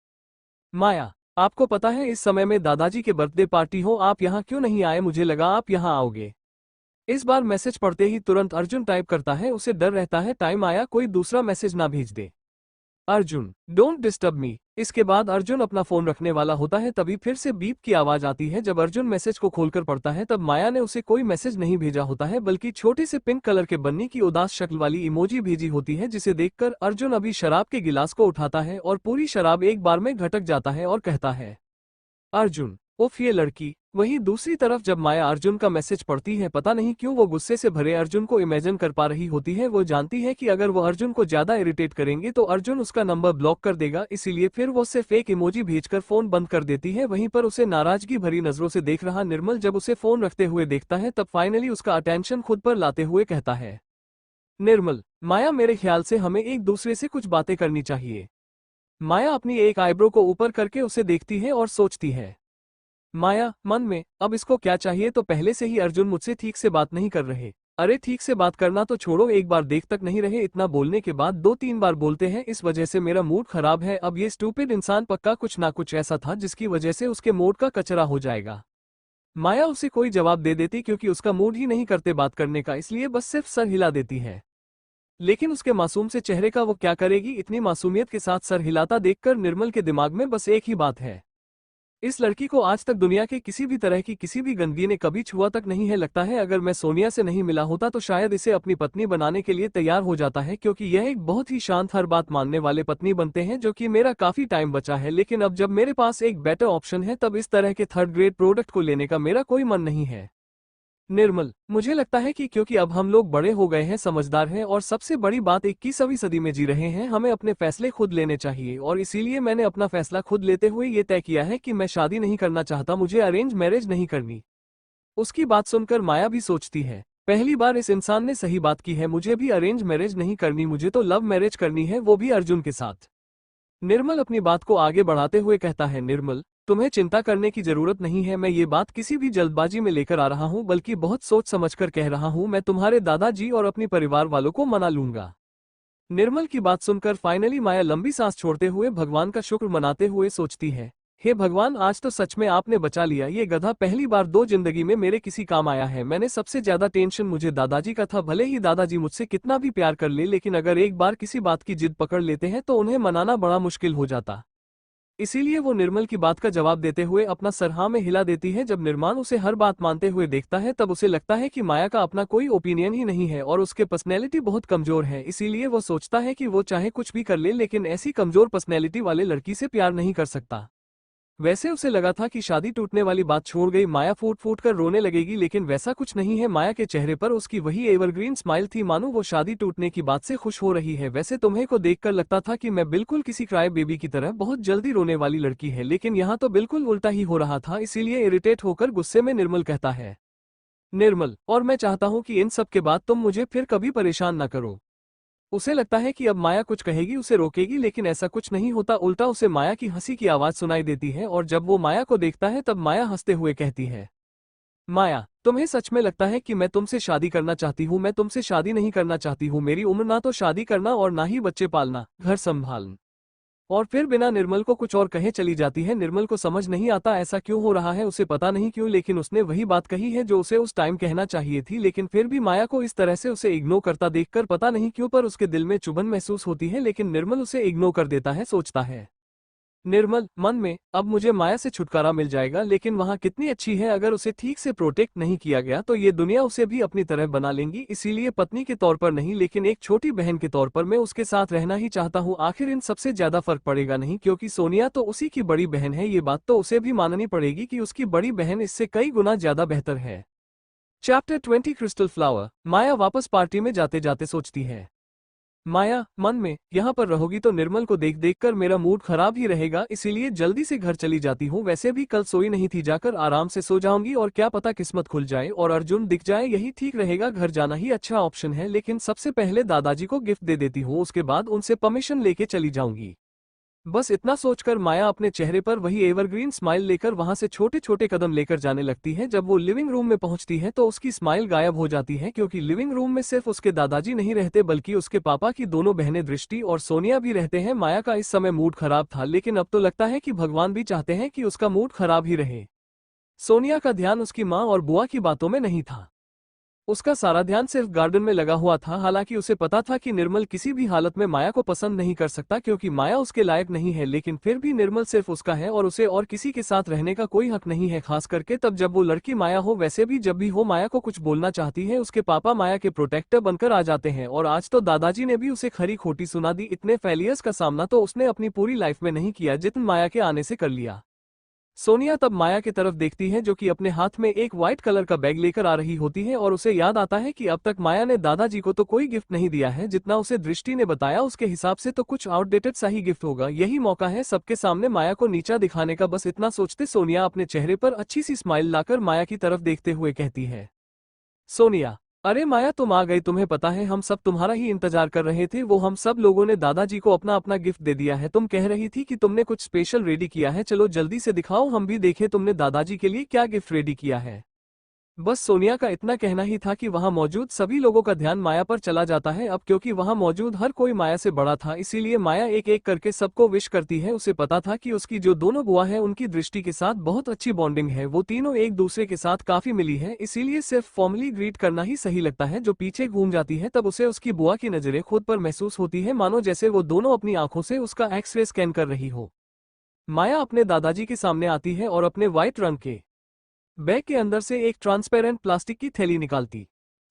माया, आपको पता है इस समय में दादाजी के बर्थडे पार्टी हो, आप यहाँ क्यों नहीं आए? मुझे लगा आप यहाँ आओगे। इस बार मैसेज पढ़ते ही तुरंत अर्जुन टाइप करता है। उसे डर रहता है टाइम आया कोई दूसरा मैसेज ना भेज दे। Arjun don't disturb me. इसके बाद अर्जुन अपना फोन रखने वाला होता है, तभी फिर से बीप की आवाज आती है। जब अर्जुन मैसेज को खोलकर पढ़ता है तब माया ने उसे कोई मैसेज नहीं भेजा होता है बल्कि छोटे से पिंक कलर के बन्नी की उदास शक्ल वाली इमोजी भेजी होती है, जिसे देखकर अर्जुन अभी शराब के गिलास को उठाता है और पूरी शराब एक बार में घटक जाता है और कहता है, अर्जुन उफ ये लड़की। वहीं दूसरी तरफ जब माया अर्जुन का मैसेज पढ़ती है, पता नहीं क्यों वो गुस्से से भरे अर्जुन को इमेजिन कर पा रही होती है। वो जानती है कि अगर वो अर्जुन को ज्यादा इरिटेट करेंगे तो अर्जुन उसका नंबर ब्लॉक कर देगा, इसीलिए फिर वो सिर्फ एक इमोजी भेजकर फोन बंद कर देती है। वहीं पर उसे नाराजगी भरी नजरों से देख रहा निर्मल जब उसे फोन रखते हुए देखता है तब फाइनली उसका अटेंशन खुद पर लाते हुए कहता है, निर्मल माया मेरे ख्याल से हमें एक दूसरे से कुछ बातें करनी चाहिए। माया अपनी एक आईब्रो को ऊपर करके उसे देखती है और सोचती है, माया मन में अब इसको क्या चाहिए? तो पहले से ही अर्जुन मुझसे ठीक से बात नहीं कर रहे। अरे ठीक से बात करना तो छोड़ो, एक बार देख तक नहीं रहे। इतना बोलने के बाद 2-3 बार बोलते हैं, इस वजह से मेरा मूड खराब है। अब ये स्टूपिड इंसान पक्का कुछ ना कुछ ऐसा था जिसकी वजह से उसके मूड का कचरा हो जाएगा। माया उसे कोई जवाब दे देती क्योंकि उसका मूड ही नहीं करते बात करने का, इसलिए बस सिर्फ सर हिला देती है। लेकिन उसके मासूम से चेहरे का वो क्या करेगी? इतनी मासूमियत के साथ सर हिलाता देखकर निर्मल के दिमाग में बस एक ही बात है, इस लड़की को आज तक दुनिया के किसी भी तरह की किसी भी गंदगी ने कभी छुआ तक नहीं है। लगता है अगर मैं सोनिया से नहीं मिला होता तो शायद इसे अपनी पत्नी बनाने के लिए तैयार हो जाता है, क्योंकि यह एक बहुत ही शांत हर बात मानने वाले पत्नी बनते हैं, जो कि मेरा काफी टाइम बचा है। लेकिन अब जब मेरे पास एक बेटर ऑप्शन है तब इस तरह के थर्ड ग्रेड प्रोडक्ट को लेने का मेरा कोई मन नहीं है। निर्मल मुझे लगता है कि क्योंकि अब हम लोग बड़े हो गए हैं, समझदार हैं और सबसे बड़ी बात 21वीं सदी में जी रहे हैं, हमें अपने फैसले खुद लेने चाहिए। और इसीलिए मैंने अपना फैसला खुद लेते हुए ये तय किया है कि मैं शादी नहीं करना चाहता, मुझे अरेंज मैरिज नहीं करनी। उसकी बात सुनकर माया भी सोचती है, पहली बार इस इंसान ने सही बात की है, मुझे भी अरेंज मैरिज नहीं करनी, मुझे तो लव मैरिज करनी है, वो भी अर्जुन के साथ। निर्मल अपनी बात को आगे बढ़ाते हुए कहता है, निर्मल तुम्हें चिंता करने की जरूरत नहीं है, मैं ये बात किसी भी जल्दबाजी में लेकर आ रहा हूँ, बल्कि बहुत सोच समझकर कह रहा हूँ। मैं तुम्हारे दादाजी और अपने परिवार वालों को मना लूंगा। निर्मल की बात सुनकर फाइनली माया लंबी सांस छोड़ते हुए भगवान का शुक्र मनाते हुए सोचती है, हे भगवान आज तो सच में आपने बचा लिया, ये गधा पहली बार 2 जिंदगी में मेरे किसी काम आया है। मैंने सबसे ज्यादा टेंशन मुझे दादाजी का था, भले ही दादाजी मुझसे कितना भी प्यार कर ले, लेकिन अगर एक बार किसी बात की जिद पकड़ लेते हैं तो उन्हें मनाना बड़ा मुश्किल हो जाता। इसीलिए वो निर्मल की बात का जवाब देते हुए अपना सर हाँ में हिला देती है। जब निर्माण उसे हर बात मानते हुए देखता है तब उसे लगता है कि माया का अपना कोई ओपिनियन ही नहीं है और उसके पर्सनैलिटी बहुत कमजोर है। इसीलिए वो सोचता है कि वो चाहे कुछ भी कर ले लेकिन ऐसी कमजोर पर्सनैलिटी वाले लड़की से प्यार नहीं कर सकता। वैसे उसे लगा था कि शादी टूटने वाली बात छोड़ गई, माया फूट फूट कर रोने लगेगी, लेकिन वैसा कुछ नहीं है। माया के चेहरे पर उसकी वही एवरग्रीन स्माइल थी, मानो वो शादी टूटने की बात से खुश हो रही है। वैसे तुम्हें को देखकर लगता था कि मैं बिल्कुल किसी क्राई बेबी की तरह बहुत जल्दी रोने वाली लड़की है, लेकिन यहाँ तो बिल्कुल उल्टा ही हो रहा था। इसीलिए इरिटेट होकर गुस्से में निर्मल कहता है, निर्मल और मैं चाहता हूँ कि इन सब के बाद तुम मुझे फिर कभी परेशान न करो। उसे लगता है कि अब माया कुछ कहेगी उसे रोकेगी, लेकिन ऐसा कुछ नहीं होता, उल्टा उसे माया की हंसी की आवाज सुनाई देती है। और जब वो माया को देखता है तब माया हंसते हुए कहती है, माया तुम्हें सच में लगता है कि मैं तुमसे शादी करना चाहती हूँ? मैं तुमसे शादी नहीं करना चाहती हूँ, मेरी उम्र ना तो शादी करना और ना ही बच्चे पालना, घर संभालना। और फिर बिना निर्मल को कुछ और कहे चली जाती है। निर्मल को समझ नहीं आता ऐसा क्यों हो रहा है, उसे पता नहीं क्यों, लेकिन उसने वही बात कही है जो उसे उस टाइम कहना चाहिए थी। लेकिन फिर भी माया को इस तरह से उसे इग्नोर करता देखकर पता नहीं क्यों पर उसके दिल में चुभन महसूस होती है, लेकिन निर्मल उसे इग्नोर कर देता है। सोचता है, निर्मल मन में, अब मुझे माया से छुटकारा मिल जाएगा, लेकिन वहाँ कितनी अच्छी है, अगर उसे ठीक से प्रोटेक्ट नहीं किया गया तो ये दुनिया उसे भी अपनी तरह बना लेंगी। इसीलिए पत्नी के तौर पर नहीं, लेकिन एक छोटी बहन के तौर पर मैं उसके साथ रहना ही चाहता हूँ। आखिर इन सबसे ज्यादा फर्क पड़ेगा नहीं, क्योंकि सोनिया तो उसी की बड़ी बहन है। ये बात तो उसे भी माननी पड़ेगी कि उसकी बड़ी बहन इससे कई गुना ज्यादा बेहतर है। Chapter 20 crystal flower. माया वापस पार्टी में जाते जाते सोचती है, माया मन में, यहाँ पर रहोगी तो निर्मल को देख देख कर मेरा मूड खराब ही रहेगा, इसीलिए जल्दी से घर चली जाती हूँ। वैसे भी कल सोई नहीं थी, जाकर आराम से सो जाऊंगी और क्या पता किस्मत खुल जाए और अर्जुन दिख जाए, यही ठीक रहेगा। घर जाना ही अच्छा ऑप्शन है, लेकिन सबसे पहले दादाजी को गिफ्ट दे देती हूँ, उसके बाद उनसे परमिशन लेके चली जाऊंगी। बस इतना सोचकर माया अपने चेहरे पर वही एवरग्रीन स्माइल लेकर वहां से छोटे छोटे कदम लेकर जाने लगती है। जब वो लिविंग रूम में पहुंचती है तो उसकी स्माइल गायब हो जाती है, क्योंकि लिविंग रूम में सिर्फ उसके दादाजी नहीं रहते बल्कि उसके पापा की दोनों बहनें दृष्टि और सोनिया भी रहते हैं। माया का इस समय मूड खराब था, लेकिन अब तो लगता है कि भगवान भी चाहते हैं कि उसका मूड खराब ही रहे। सोनिया का ध्यान उसकी माँ और बुआ की बातों में नहीं था, उसका सारा ध्यान सिर्फ गार्डन में लगा हुआ था। हालांकि उसे पता था कि निर्मल किसी भी हालत में माया को पसंद नहीं कर सकता, क्योंकि माया उसके लायक नहीं है, लेकिन फिर भी निर्मल सिर्फ उसका है और उसे और किसी के साथ रहने का कोई हक नहीं है, खास करके तब जब वो लड़की माया हो। वैसे भी जब भी हो माया को कुछ बोलना चाहती है, उसके पापा माया के प्रोटेक्टर बनकर आ जाते हैं, और आज तो दादाजी ने भी उसे खरी खोटी सुना दी। इतने फेलियर्स का सामना तो उसने अपनी पूरी लाइफ में नहीं किया जितना माया के आने से कर लिया। सोनिया तब माया की तरफ देखती है, जो कि अपने हाथ में एक व्हाइट कलर का बैग लेकर आ रही होती है, और उसे याद आता है कि अब तक माया ने दादाजी को तो कोई गिफ्ट नहीं दिया है, जितना उसे दृष्टि ने बताया उसके हिसाब से तो कुछ आउटडेटेड सा ही गिफ्ट होगा। यही मौका है सबके सामने माया को नीचा दिखाने का। बस इतना सोचते सोनिया अपने चेहरे पर अच्छी सी स्माइल लाकर माया की तरफ देखते हुए कहती है, सोनिया, अरे माया तुम आ गई। तुम्हें पता है हम सब तुम्हारा ही इंतजार कर रहे थे। वो हम सब लोगों ने दादाजी को अपना अपना गिफ्ट दे दिया है। तुम कह रही थी कि तुमने कुछ स्पेशल रेडी किया है, चलो जल्दी से दिखाओ, हम भी देखें तुमने दादाजी के लिए क्या गिफ्ट रेडी किया है। बस सोनिया का इतना कहना ही था कि वहां मौजूद सभी लोगों का ध्यान माया पर चला जाता है। अब क्योंकि वहां मौजूद हर कोई माया से बड़ा था, इसीलिए माया एक एक करके सबको विश करती है। उसे पता था कि उसकी जो दोनों बुआ है उनकी दृष्टि के साथ बहुत अच्छी बॉन्डिंग है, वो तीनों एक दूसरे के साथ काफी मिली है, इसीलिए सिर्फ फॉर्मली ग्रीट करना ही सही लगता है। जो पीछे घूम जाती है तब उसे उसकी बुआ की नजरें खुद पर महसूस होती है, मानो जैसे वो दोनों अपनी आंखों से उसका एक्सरे स्कैन कर रही हो। माया अपने दादाजी के सामने आती है और अपने व्हाइट रंग के बैग के अंदर से एक ट्रांसपेरेंट प्लास्टिक की थैली निकालती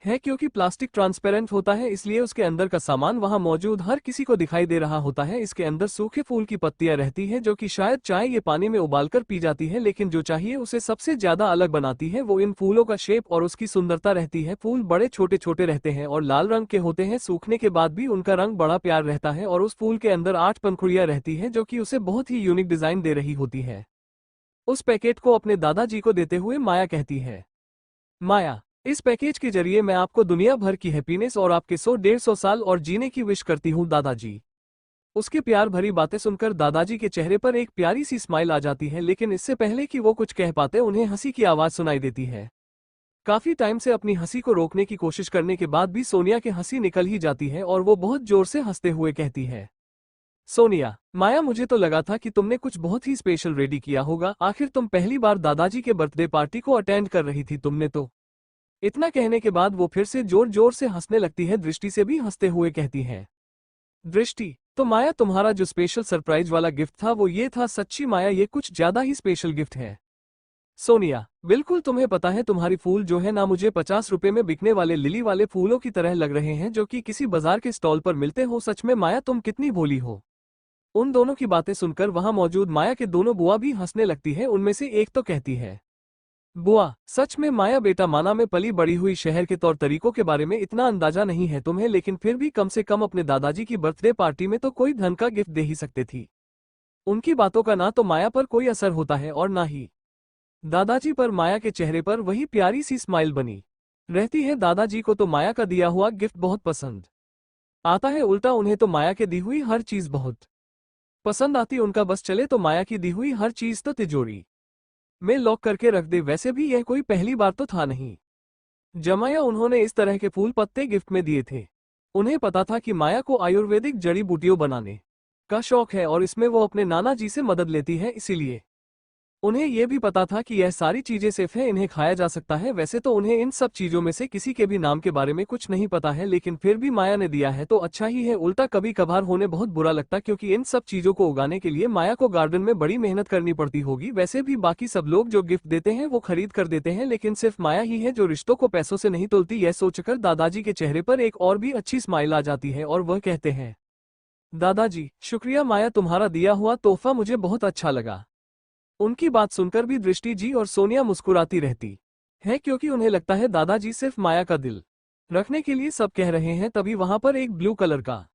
है। क्योंकि प्लास्टिक ट्रांसपेरेंट होता है, इसलिए उसके अंदर का सामान वहां मौजूद हर किसी को दिखाई दे रहा होता है। इसके अंदर सूखे फूल की पत्तियां रहती है, जो कि शायद चाय ये पानी में उबालकर पी जाती है, लेकिन जो चाहिए उसे सबसे ज्यादा अलग बनाती है वो इन फूलों का शेप और उसकी सुंदरता रहती है। फूल बड़े छोटे छोटे रहते हैं और लाल रंग के होते हैं, सूखने के बाद भी उनका रंग बड़ा प्यार रहता है, और उस फूल के अंदर 8 पंखुड़ियां रहती है, जो कि उसे बहुत ही यूनिक डिजाइन दे रही होती है। उस पैकेट को अपने दादाजी को देते हुए माया कहती है, माया, इस पैकेज के जरिए मैं आपको दुनिया भर की हैप्पीनेस और आपके 100-150 साल और जीने की विश करती हूँ दादाजी। उसके प्यार भरी बातें सुनकर दादाजी के चेहरे पर एक प्यारी सी स्माइल आ जाती है, लेकिन इससे पहले कि वो कुछ कह पाते उन्हें हंसी की आवाज सुनाई देती है। काफी टाइम से अपनी हंसी को रोकने की कोशिश करने के बाद भी सोनिया की हंसी निकल ही जाती है और वो बहुत जोर से हंसते हुए कहती है, सोनिया, माया, मुझे तो लगा था कि तुमने कुछ बहुत ही स्पेशल रेडी किया होगा। आखिर तुम पहली बार दादाजी के बर्थडे पार्टी को अटेंड कर रही थी तुमने तो। इतना कहने के बाद वो फिर से जोर जोर से हंसने लगती है। दृष्टि से भी हंसते हुए कहती है, दृष्टि, तो माया तुम्हारा जो स्पेशल सरप्राइज वाला गिफ्ट था वो ये था। सच्ची माया, ये कुछ ज्यादा ही स्पेशल गिफ्ट है। सोनिया, बिल्कुल, तुम्हें पता है तुम्हारी फूल जो है ना मुझे 50 रुपए में बिकने वाले लिली वाले फूलों की तरह लग रहे हैं, जो कि किसी बाजार के स्टॉल पर मिलते हो। सच में माया, तुम कितनी भोली हो। उन दोनों की बातें सुनकर वहां मौजूद माया के दोनों बुआ भी हंसने लगती है। उनमें से एक तो कहती है, बुआ, सच में माया बेटा, माना में पली बड़ी हुई शहर के तौर तरीकों के बारे में इतना अंदाजा नहीं है तुम्हें, लेकिन फिर भी कम से कम अपने दादाजी की बर्थडे पार्टी में तो कोई धन का गिफ्ट दे ही सकते थी। उनकी बातों का ना तो माया पर कोई असर होता है और ना ही दादाजी पर। माया के चेहरे पर वही प्यारी सी स्माइल बनी रहती है। दादाजी को तो माया का दिया हुआ गिफ्ट बहुत पसंद आता है, उल्टा उन्हें तो माया के दी हुई हर चीज बहुत पसंद आती। उनका बस चले तो माया की दी हुई हर चीज तो तिजोरी में लॉक करके रख दे। वैसे भी यह कोई पहली बार तो था नहीं जब माया उन्होंने इस तरह के फूल पत्ते गिफ्ट में दिए थे। उन्हें पता था कि माया को आयुर्वेदिक जड़ी बूटियों बनाने का शौक है और इसमें वो अपने नाना जी से मदद लेती है, इसीलिए उन्हें यह भी पता था कि यह सारी चीजें सेफ है, इन्हें खाया जा सकता है। वैसे तो उन्हें इन सब चीजों में से किसी के भी नाम के बारे में कुछ नहीं पता है, लेकिन फिर भी माया ने दिया है तो अच्छा ही है। उल्टा कभी कभार होने बहुत बुरा लगता, क्योंकि इन सब चीजों को उगाने के लिए माया को गार्डन में बड़ी मेहनत करनी पड़ती होगी। वैसे भी बाकी सब लोग जो गिफ्ट देते हैं वो खरीद कर देते हैं, लेकिन सिर्फ माया ही है जो रिश्तों को पैसों से नहीं तोलती। यह सोचकर दादाजी के चेहरे पर एक और भी अच्छी स्माइल आ जाती है और वह कहते हैं, दादाजी शुक्रिया, माया तुम्हारा दिया हुआ तोहफा मुझे बहुत अच्छा लगा। उनकी बात सुनकर भी दृष्टि जी और सोनिया मुस्कुराती रहती है, क्योंकि उन्हें लगता है दादाजी सिर्फ माया का दिल रखने के लिए सब कह रहे हैं। तभी वहां पर एक ब्लू कलर का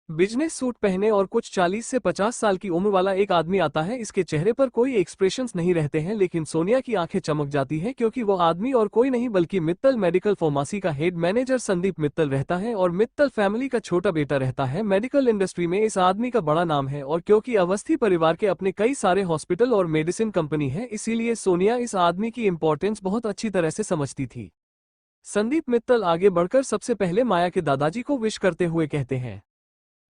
बिजनेस सूट पहने और कुछ 40 से 50 साल की उम्र वाला एक आदमी आता है। इसके चेहरे पर कोई एक्सप्रेशंस नहीं रहते हैं, लेकिन सोनिया की आंखें चमक जाती हैं, क्योंकि वो आदमी और कोई नहीं बल्कि मित्तल मेडिकल फार्मेसी का हेड मैनेजर संदीप मित्तल रहता है और मित्तल फैमिली का छोटा बेटा रहता है। मेडिकल इंडस्ट्री में इस आदमी का बड़ा नाम है, और क्योंकि अवस्थी परिवार के अपने कई सारे हॉस्पिटल और मेडिसिन कंपनी है, इसीलिए सोनिया इस आदमी की इंपॉर्टेंस बहुत अच्छी तरह से समझती थी। संदीप मित्तल आगे बढ़कर सबसे पहले माया के दादाजी को विश करते हुए कहते हैं,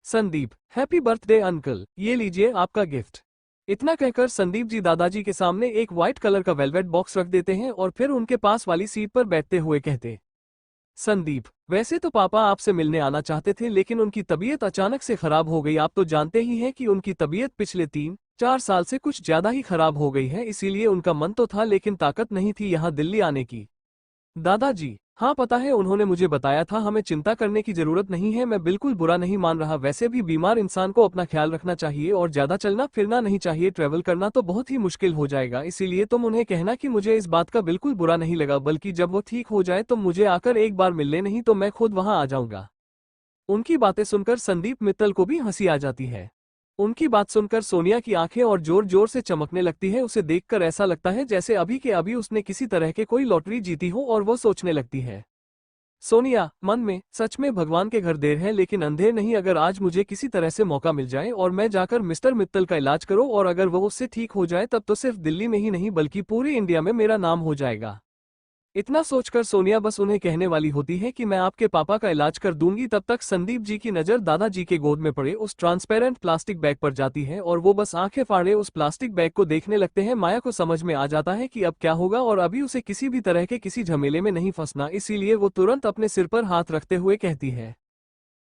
संदीप हैप्पी बर्थडे अंकल, ये लीजिए आपका गिफ्ट। इतना कहकर संदीप जी दादाजी के सामने एक व्हाइट कलर का वेलवेट बॉक्स रख देते हैं और फिर उनके पास वाली सीट पर बैठते हुए कहते, संदीप वैसे तो पापा आपसे मिलने आना चाहते थे, लेकिन उनकी तबीयत अचानक से खराब हो गई। आप तो जानते ही हैं कि उनकी तबीयत पिछले 3-4 साल से कुछ ज्यादा ही खराब हो गई है, इसीलिए उनका मन तो था लेकिन ताकत नहीं थी यहाँ दिल्ली आने की। दादाजी हाँ पता है, उन्होंने मुझे बताया था, हमें चिंता करने की जरूरत नहीं है, मैं बिल्कुल बुरा नहीं मान रहा। वैसे भी बीमार इंसान को अपना ख्याल रखना चाहिए और ज्यादा चलना फिरना नहीं चाहिए, ट्रेवल करना तो बहुत ही मुश्किल हो जाएगा। इसीलिए तुम उन्हें कहना कि मुझे इस बात का बिल्कुल बुरा नहीं लगा, बल्कि जब वो ठीक हो जाए तो मुझे आकर एक बार मिल ले, नहीं तो मैं खुद वहां आ जाऊंगा। उनकी बातें सुनकर संदीप मित्तल को भी हंसी आ जाती है। उनकी बात सुनकर सोनिया की आंखें और जोर जोर से चमकने लगती है। उसे देखकर ऐसा लगता है जैसे अभी के अभी उसने किसी तरह के कोई लॉटरी जीती हो, और वो सोचने लगती है, सोनिया मन में, सच में भगवान के घर देर है लेकिन अंधेर नहीं। अगर आज मुझे किसी तरह से मौका मिल जाए और मैं जाकर मिस्टर मित्तल का इलाज करूं, और अगर वो उससे ठीक हो जाए, तब तो सिर्फ दिल्ली में ही नहीं बल्कि पूरे इंडिया में मेरा नाम हो जाएगा। इतना सोचकर सोनिया बस उन्हें कहने वाली होती है कि मैं आपके पापा का इलाज कर दूंगी। तब तक संदीप जी की नज़र दादाजी के गोद में पड़े उस ट्रांसपेरेंट प्लास्टिक बैग पर जाती है, और वो बस आंखें फाड़े उस प्लास्टिक बैग को देखने लगते हैं। माया को समझ में आ जाता है कि अब क्या होगा, और अभी उसे किसी भी तरह के किसी झमेले में नहीं फंसना, इसीलिए वो तुरंत अपने सिर पर हाथ रखते हुए कहती है,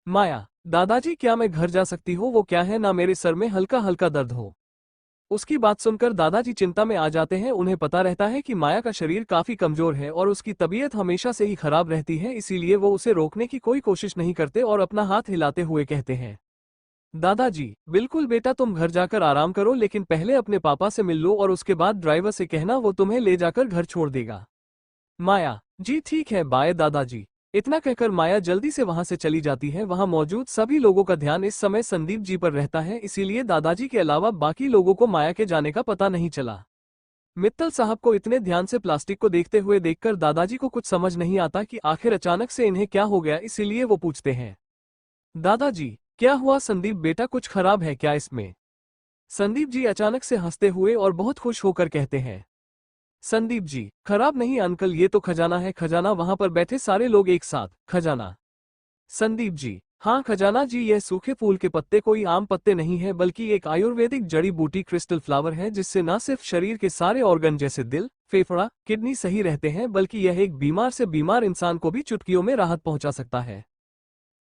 माया दादाजी क्या मैं घर जा सकती हूँ? वो क्या है ना मेरे सर में हल्का हल्का दर्द हो। उसकी बात सुनकर दादाजी चिंता में आ जाते हैं। उन्हें पता रहता है कि माया का शरीर काफी कमजोर है और उसकी तबीयत हमेशा से ही खराब रहती है, इसीलिए वो उसे रोकने की कोई कोशिश नहीं करते और अपना हाथ हिलाते हुए कहते हैं, दादाजी बिल्कुल बेटा, तुम घर जाकर आराम करो, लेकिन पहले अपने पापा से मिल लो और उसके बाद ड्राइवर से कहना वो तुम्हें ले जाकर घर छोड़ देगा। माया जी ठीक है, बाय दादाजी। इतना कहकर माया जल्दी से वहां से चली जाती है। वहां मौजूद सभी लोगों का ध्यान इस समय संदीप जी पर रहता है, इसीलिए दादाजी के अलावा बाकी लोगों को माया के जाने का पता नहीं चला। मित्तल साहब को इतने ध्यान से प्लास्टिक को देखते हुए देखकर दादाजी को कुछ समझ नहीं आता कि आखिर अचानक से इन्हें क्या हो गया, इसीलिए वो पूछते हैं, दादाजी क्या हुआ? संदीप बेटा कुछ खराब है क्या इसमें? संदीप जी अचानक से हंसते हुए और बहुत खुश होकर कहते हैं, संदीप जी खराब नहीं अंकल, ये तो खजाना है, खजाना। वहां पर बैठे सारे लोग एक साथ, खजाना। संदीप जी हाँ खजाना जी, यह सूखे फूल के पत्ते कोई आम पत्ते नहीं है, बल्कि एक आयुर्वेदिक जड़ी बूटी क्रिस्टल फ्लावर है, जिससे न सिर्फ शरीर के सारे ऑर्गन जैसे दिल, फेफड़ा, किडनी सही रहते हैं, बल्कि यह एक बीमार से बीमार इंसान को भी चुटकियों में राहत पहुंचा सकता है।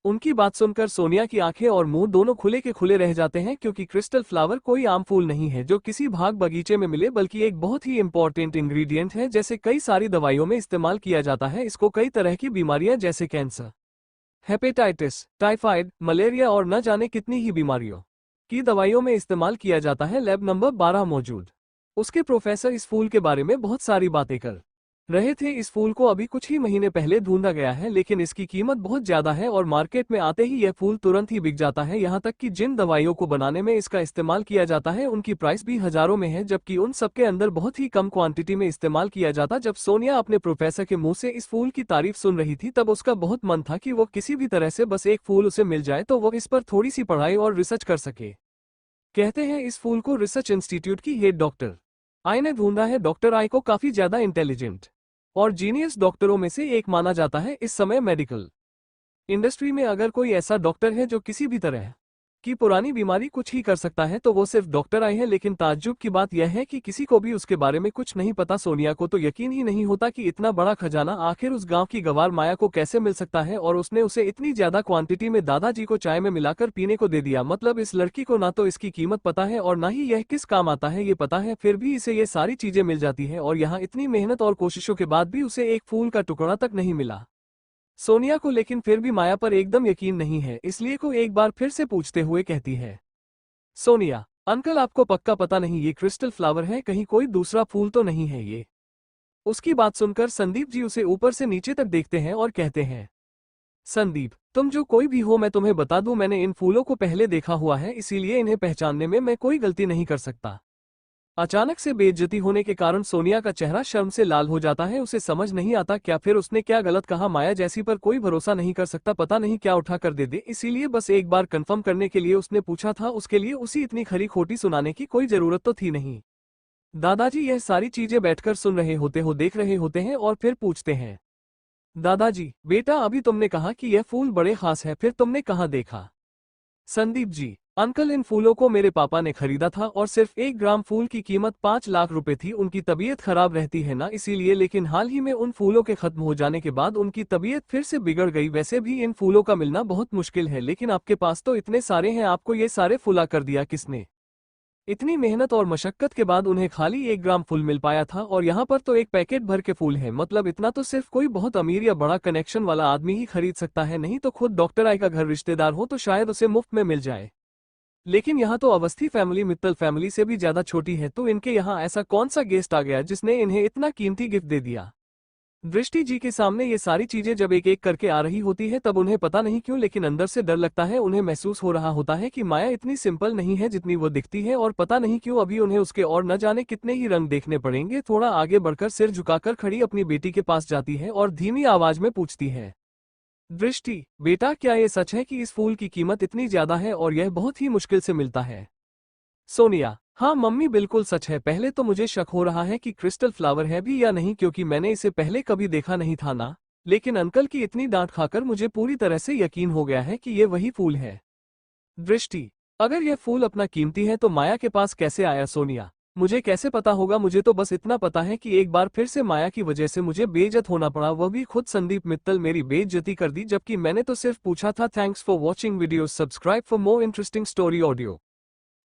उनकी बात सुनकर सोनिया की आंखें और मुंह दोनों खुले के खुले रह जाते हैं, क्योंकि क्रिस्टल फ्लावर कोई आम फूल नहीं है जो किसी भाग बगीचे में मिले, बल्कि एक बहुत ही इंपॉर्टेंट इंग्रेडिएंट है, जैसे कई सारी दवाइयों में इस्तेमाल किया जाता है। इसको कई तरह की बीमारियां जैसे कैंसर, हेपेटाइटिस, टाइफाइड, मलेरिया और न जाने कितनी ही बीमारियों की दवाइयों में इस्तेमाल किया जाता है। लैब नंबर 12 मौजूद उसके प्रोफेसर इस फूल के बारे में बहुत सारी बातें कर रहे थे। इस फूल को अभी कुछ ही महीने पहले ढूंढा गया है, लेकिन इसकी कीमत बहुत ज्यादा है और मार्केट में आते ही यह फूल तुरंत ही बिक जाता है। यहाँ तक कि जिन दवाइयों को बनाने में इसका इस्तेमाल किया जाता है उनकी प्राइस भी हजारों में है, जबकि उन सबके अंदर बहुत ही कम क्वांटिटी में इस्तेमाल किया जाता। जब सोनिया अपने प्रोफेसर के मुंह से इस फूल की तारीफ सुन रही थी, तब उसका बहुत मन था कि वो किसी भी तरह से बस एक फूल उसे मिल जाए तो वो इस पर थोड़ी सी पढ़ाई और रिसर्च कर सके। कहते हैं इस फूल को रिसर्च इंस्टीट्यूट की हेड डॉक्टर आई ने ढूंढा है। डॉक्टर आई को काफी ज्यादा इंटेलिजेंट और जीनियस डॉक्टरों में से एक माना जाता है। इस समय मेडिकल इंडस्ट्री में अगर कोई ऐसा डॉक्टर है जो किसी भी तरह कि पुरानी बीमारी कुछ ही कर सकता है तो वो सिर्फ डॉक्टर आए हैं, लेकिन ताज्जुब की बात यह है कि किसी को भी उसके बारे में कुछ नहीं पता। सोनिया को तो यकीन ही नहीं होता कि इतना बड़ा खजाना आखिर उस गांव की गवार माया को कैसे मिल सकता है, और उसने उसे इतनी ज्यादा क्वांटिटी में दादाजी को चाय में मिलाकर पीने को दे दिया। मतलब इस लड़की को ना तो इसकी कीमत पता है और ना ही यह किस काम आता है ये पता है, फिर भी इसे ये सारी चीजें मिल जाती है, और यहाँ इतनी मेहनत और कोशिशों के बाद भी उसे एक फूल का टुकड़ा तक नहीं मिला। सोनिया को लेकिन फिर भी माया पर एकदम यकीन नहीं है, इसलिए को एक बार फिर से पूछते हुए कहती है, सोनिया अंकल आपको पक्का पता नहीं ये क्रिस्टल फ्लावर है, कहीं कोई दूसरा फूल तो नहीं है ये। उसकी बात सुनकर संदीप जी उसे ऊपर से नीचे तक देखते हैं और कहते हैं, संदीप तुम जो कोई भी हो मैं तुम्हें बता दूं, मैंने इन फूलों को पहले देखा हुआ है, इसीलिए इन्हें पहचानने में मैं कोई गलती नहीं कर सकता। अचानक से बेइज्जती होने के कारण सोनिया का चेहरा शर्म से लाल हो जाता है। उसे समझ नहीं आता क्या फिर उसने क्या गलत कहा। माया जैसी पर कोई भरोसा नहीं कर सकता, पता नहीं क्या उठा कर दे दे, इसीलिए बस एक बार कंफर्म करने के लिए उसने पूछा था। उसके लिए उसी इतनी खरी खोटी सुनाने की कोई जरूरत तो थी नहीं। दादाजी यह सारी चीजें बैठकर सुन रहे होते हो, देख रहे होते हैं और फिर पूछते हैं, दादाजी बेटा अभी तुमने कहा कि यह फूल बड़े खास है, फिर तुमने कहाँ देखा। संदीप जी अंकल इन फूलों को मेरे पापा ने खरीदा था और सिर्फ 1 ग्राम फूल की कीमत 5 लाख रुपए थी। उनकी तबीयत खराब रहती है ना, इसीलिए, लेकिन हाल ही में उन फूलों के खत्म हो जाने के बाद उनकी तबीयत फिर से बिगड़ गई। वैसे भी इन फूलों का मिलना बहुत मुश्किल है, लेकिन आपके पास तो इतने सारे हैं, आपको ये सारे फुला कर दिया किसने। इतनी मेहनत और मशक्कत के बाद उन्हें खाली 1 ग्राम फूल मिल पाया था, और यहाँ पर तो एक पैकेट भर के फूल है। मतलब इतना तो सिर्फ कोई बहुत अमीर या बड़ा कनेक्शन वाला आदमी ही खरीद सकता है, नहीं तो खुद डॉक्टर आई का घर रिश्तेदार हो तो शायद उसे मुफ्त में मिल जाए। लेकिन यहाँ तो अवस्थी फैमिली मित्तल फैमिली से भी ज्यादा छोटी है, तो इनके यहाँ ऐसा कौन सा गेस्ट आ गया जिसने इन्हें इतना कीमती गिफ्ट दे दिया। दृष्टि जी के सामने ये सारी चीजें जब एक एक करके आ रही होती है तब उन्हें पता नहीं क्यों लेकिन अंदर से डर लगता है। उन्हें महसूस हो रहा होता है कि माया इतनी सिंपल नहीं है जितनी वो दिखती है, और पता नहीं क्यों अभी उन्हें उसके और न जाने कितने ही रंग देखने पड़ेंगे। थोड़ा आगे बढ़कर सिर झुकाकर खड़ी अपनी बेटी के पास जाती है और धीमी आवाज में पूछती है, दृष्टि बेटा क्या ये सच है कि इस फूल की कीमत इतनी ज्यादा है और यह बहुत ही मुश्किल से मिलता है। सोनिया हाँ मम्मी बिल्कुल सच है। पहले तो मुझे शक हो रहा है कि क्रिस्टल फ्लावर है भी या नहीं, क्योंकि मैंने इसे पहले कभी देखा नहीं था ना, लेकिन अंकल की इतनी डांट खाकर मुझे पूरी तरह से यकीन हो गया है कि ये वही फूल है। दृष्टि अगर यह फूल अपना कीमती है तो माया के पास कैसे आया। सोनिया मुझे कैसे पता होगा, मुझे तो बस इतना पता है कि एक बार फिर से माया की वजह से मुझे बेइज्जत होना पड़ा, वह भी खुद संदीप मित्तल मेरी बेइज्जती कर दी, जबकि मैंने तो सिर्फ पूछा था। Thanks for watching video, subscribe for more interesting story audio.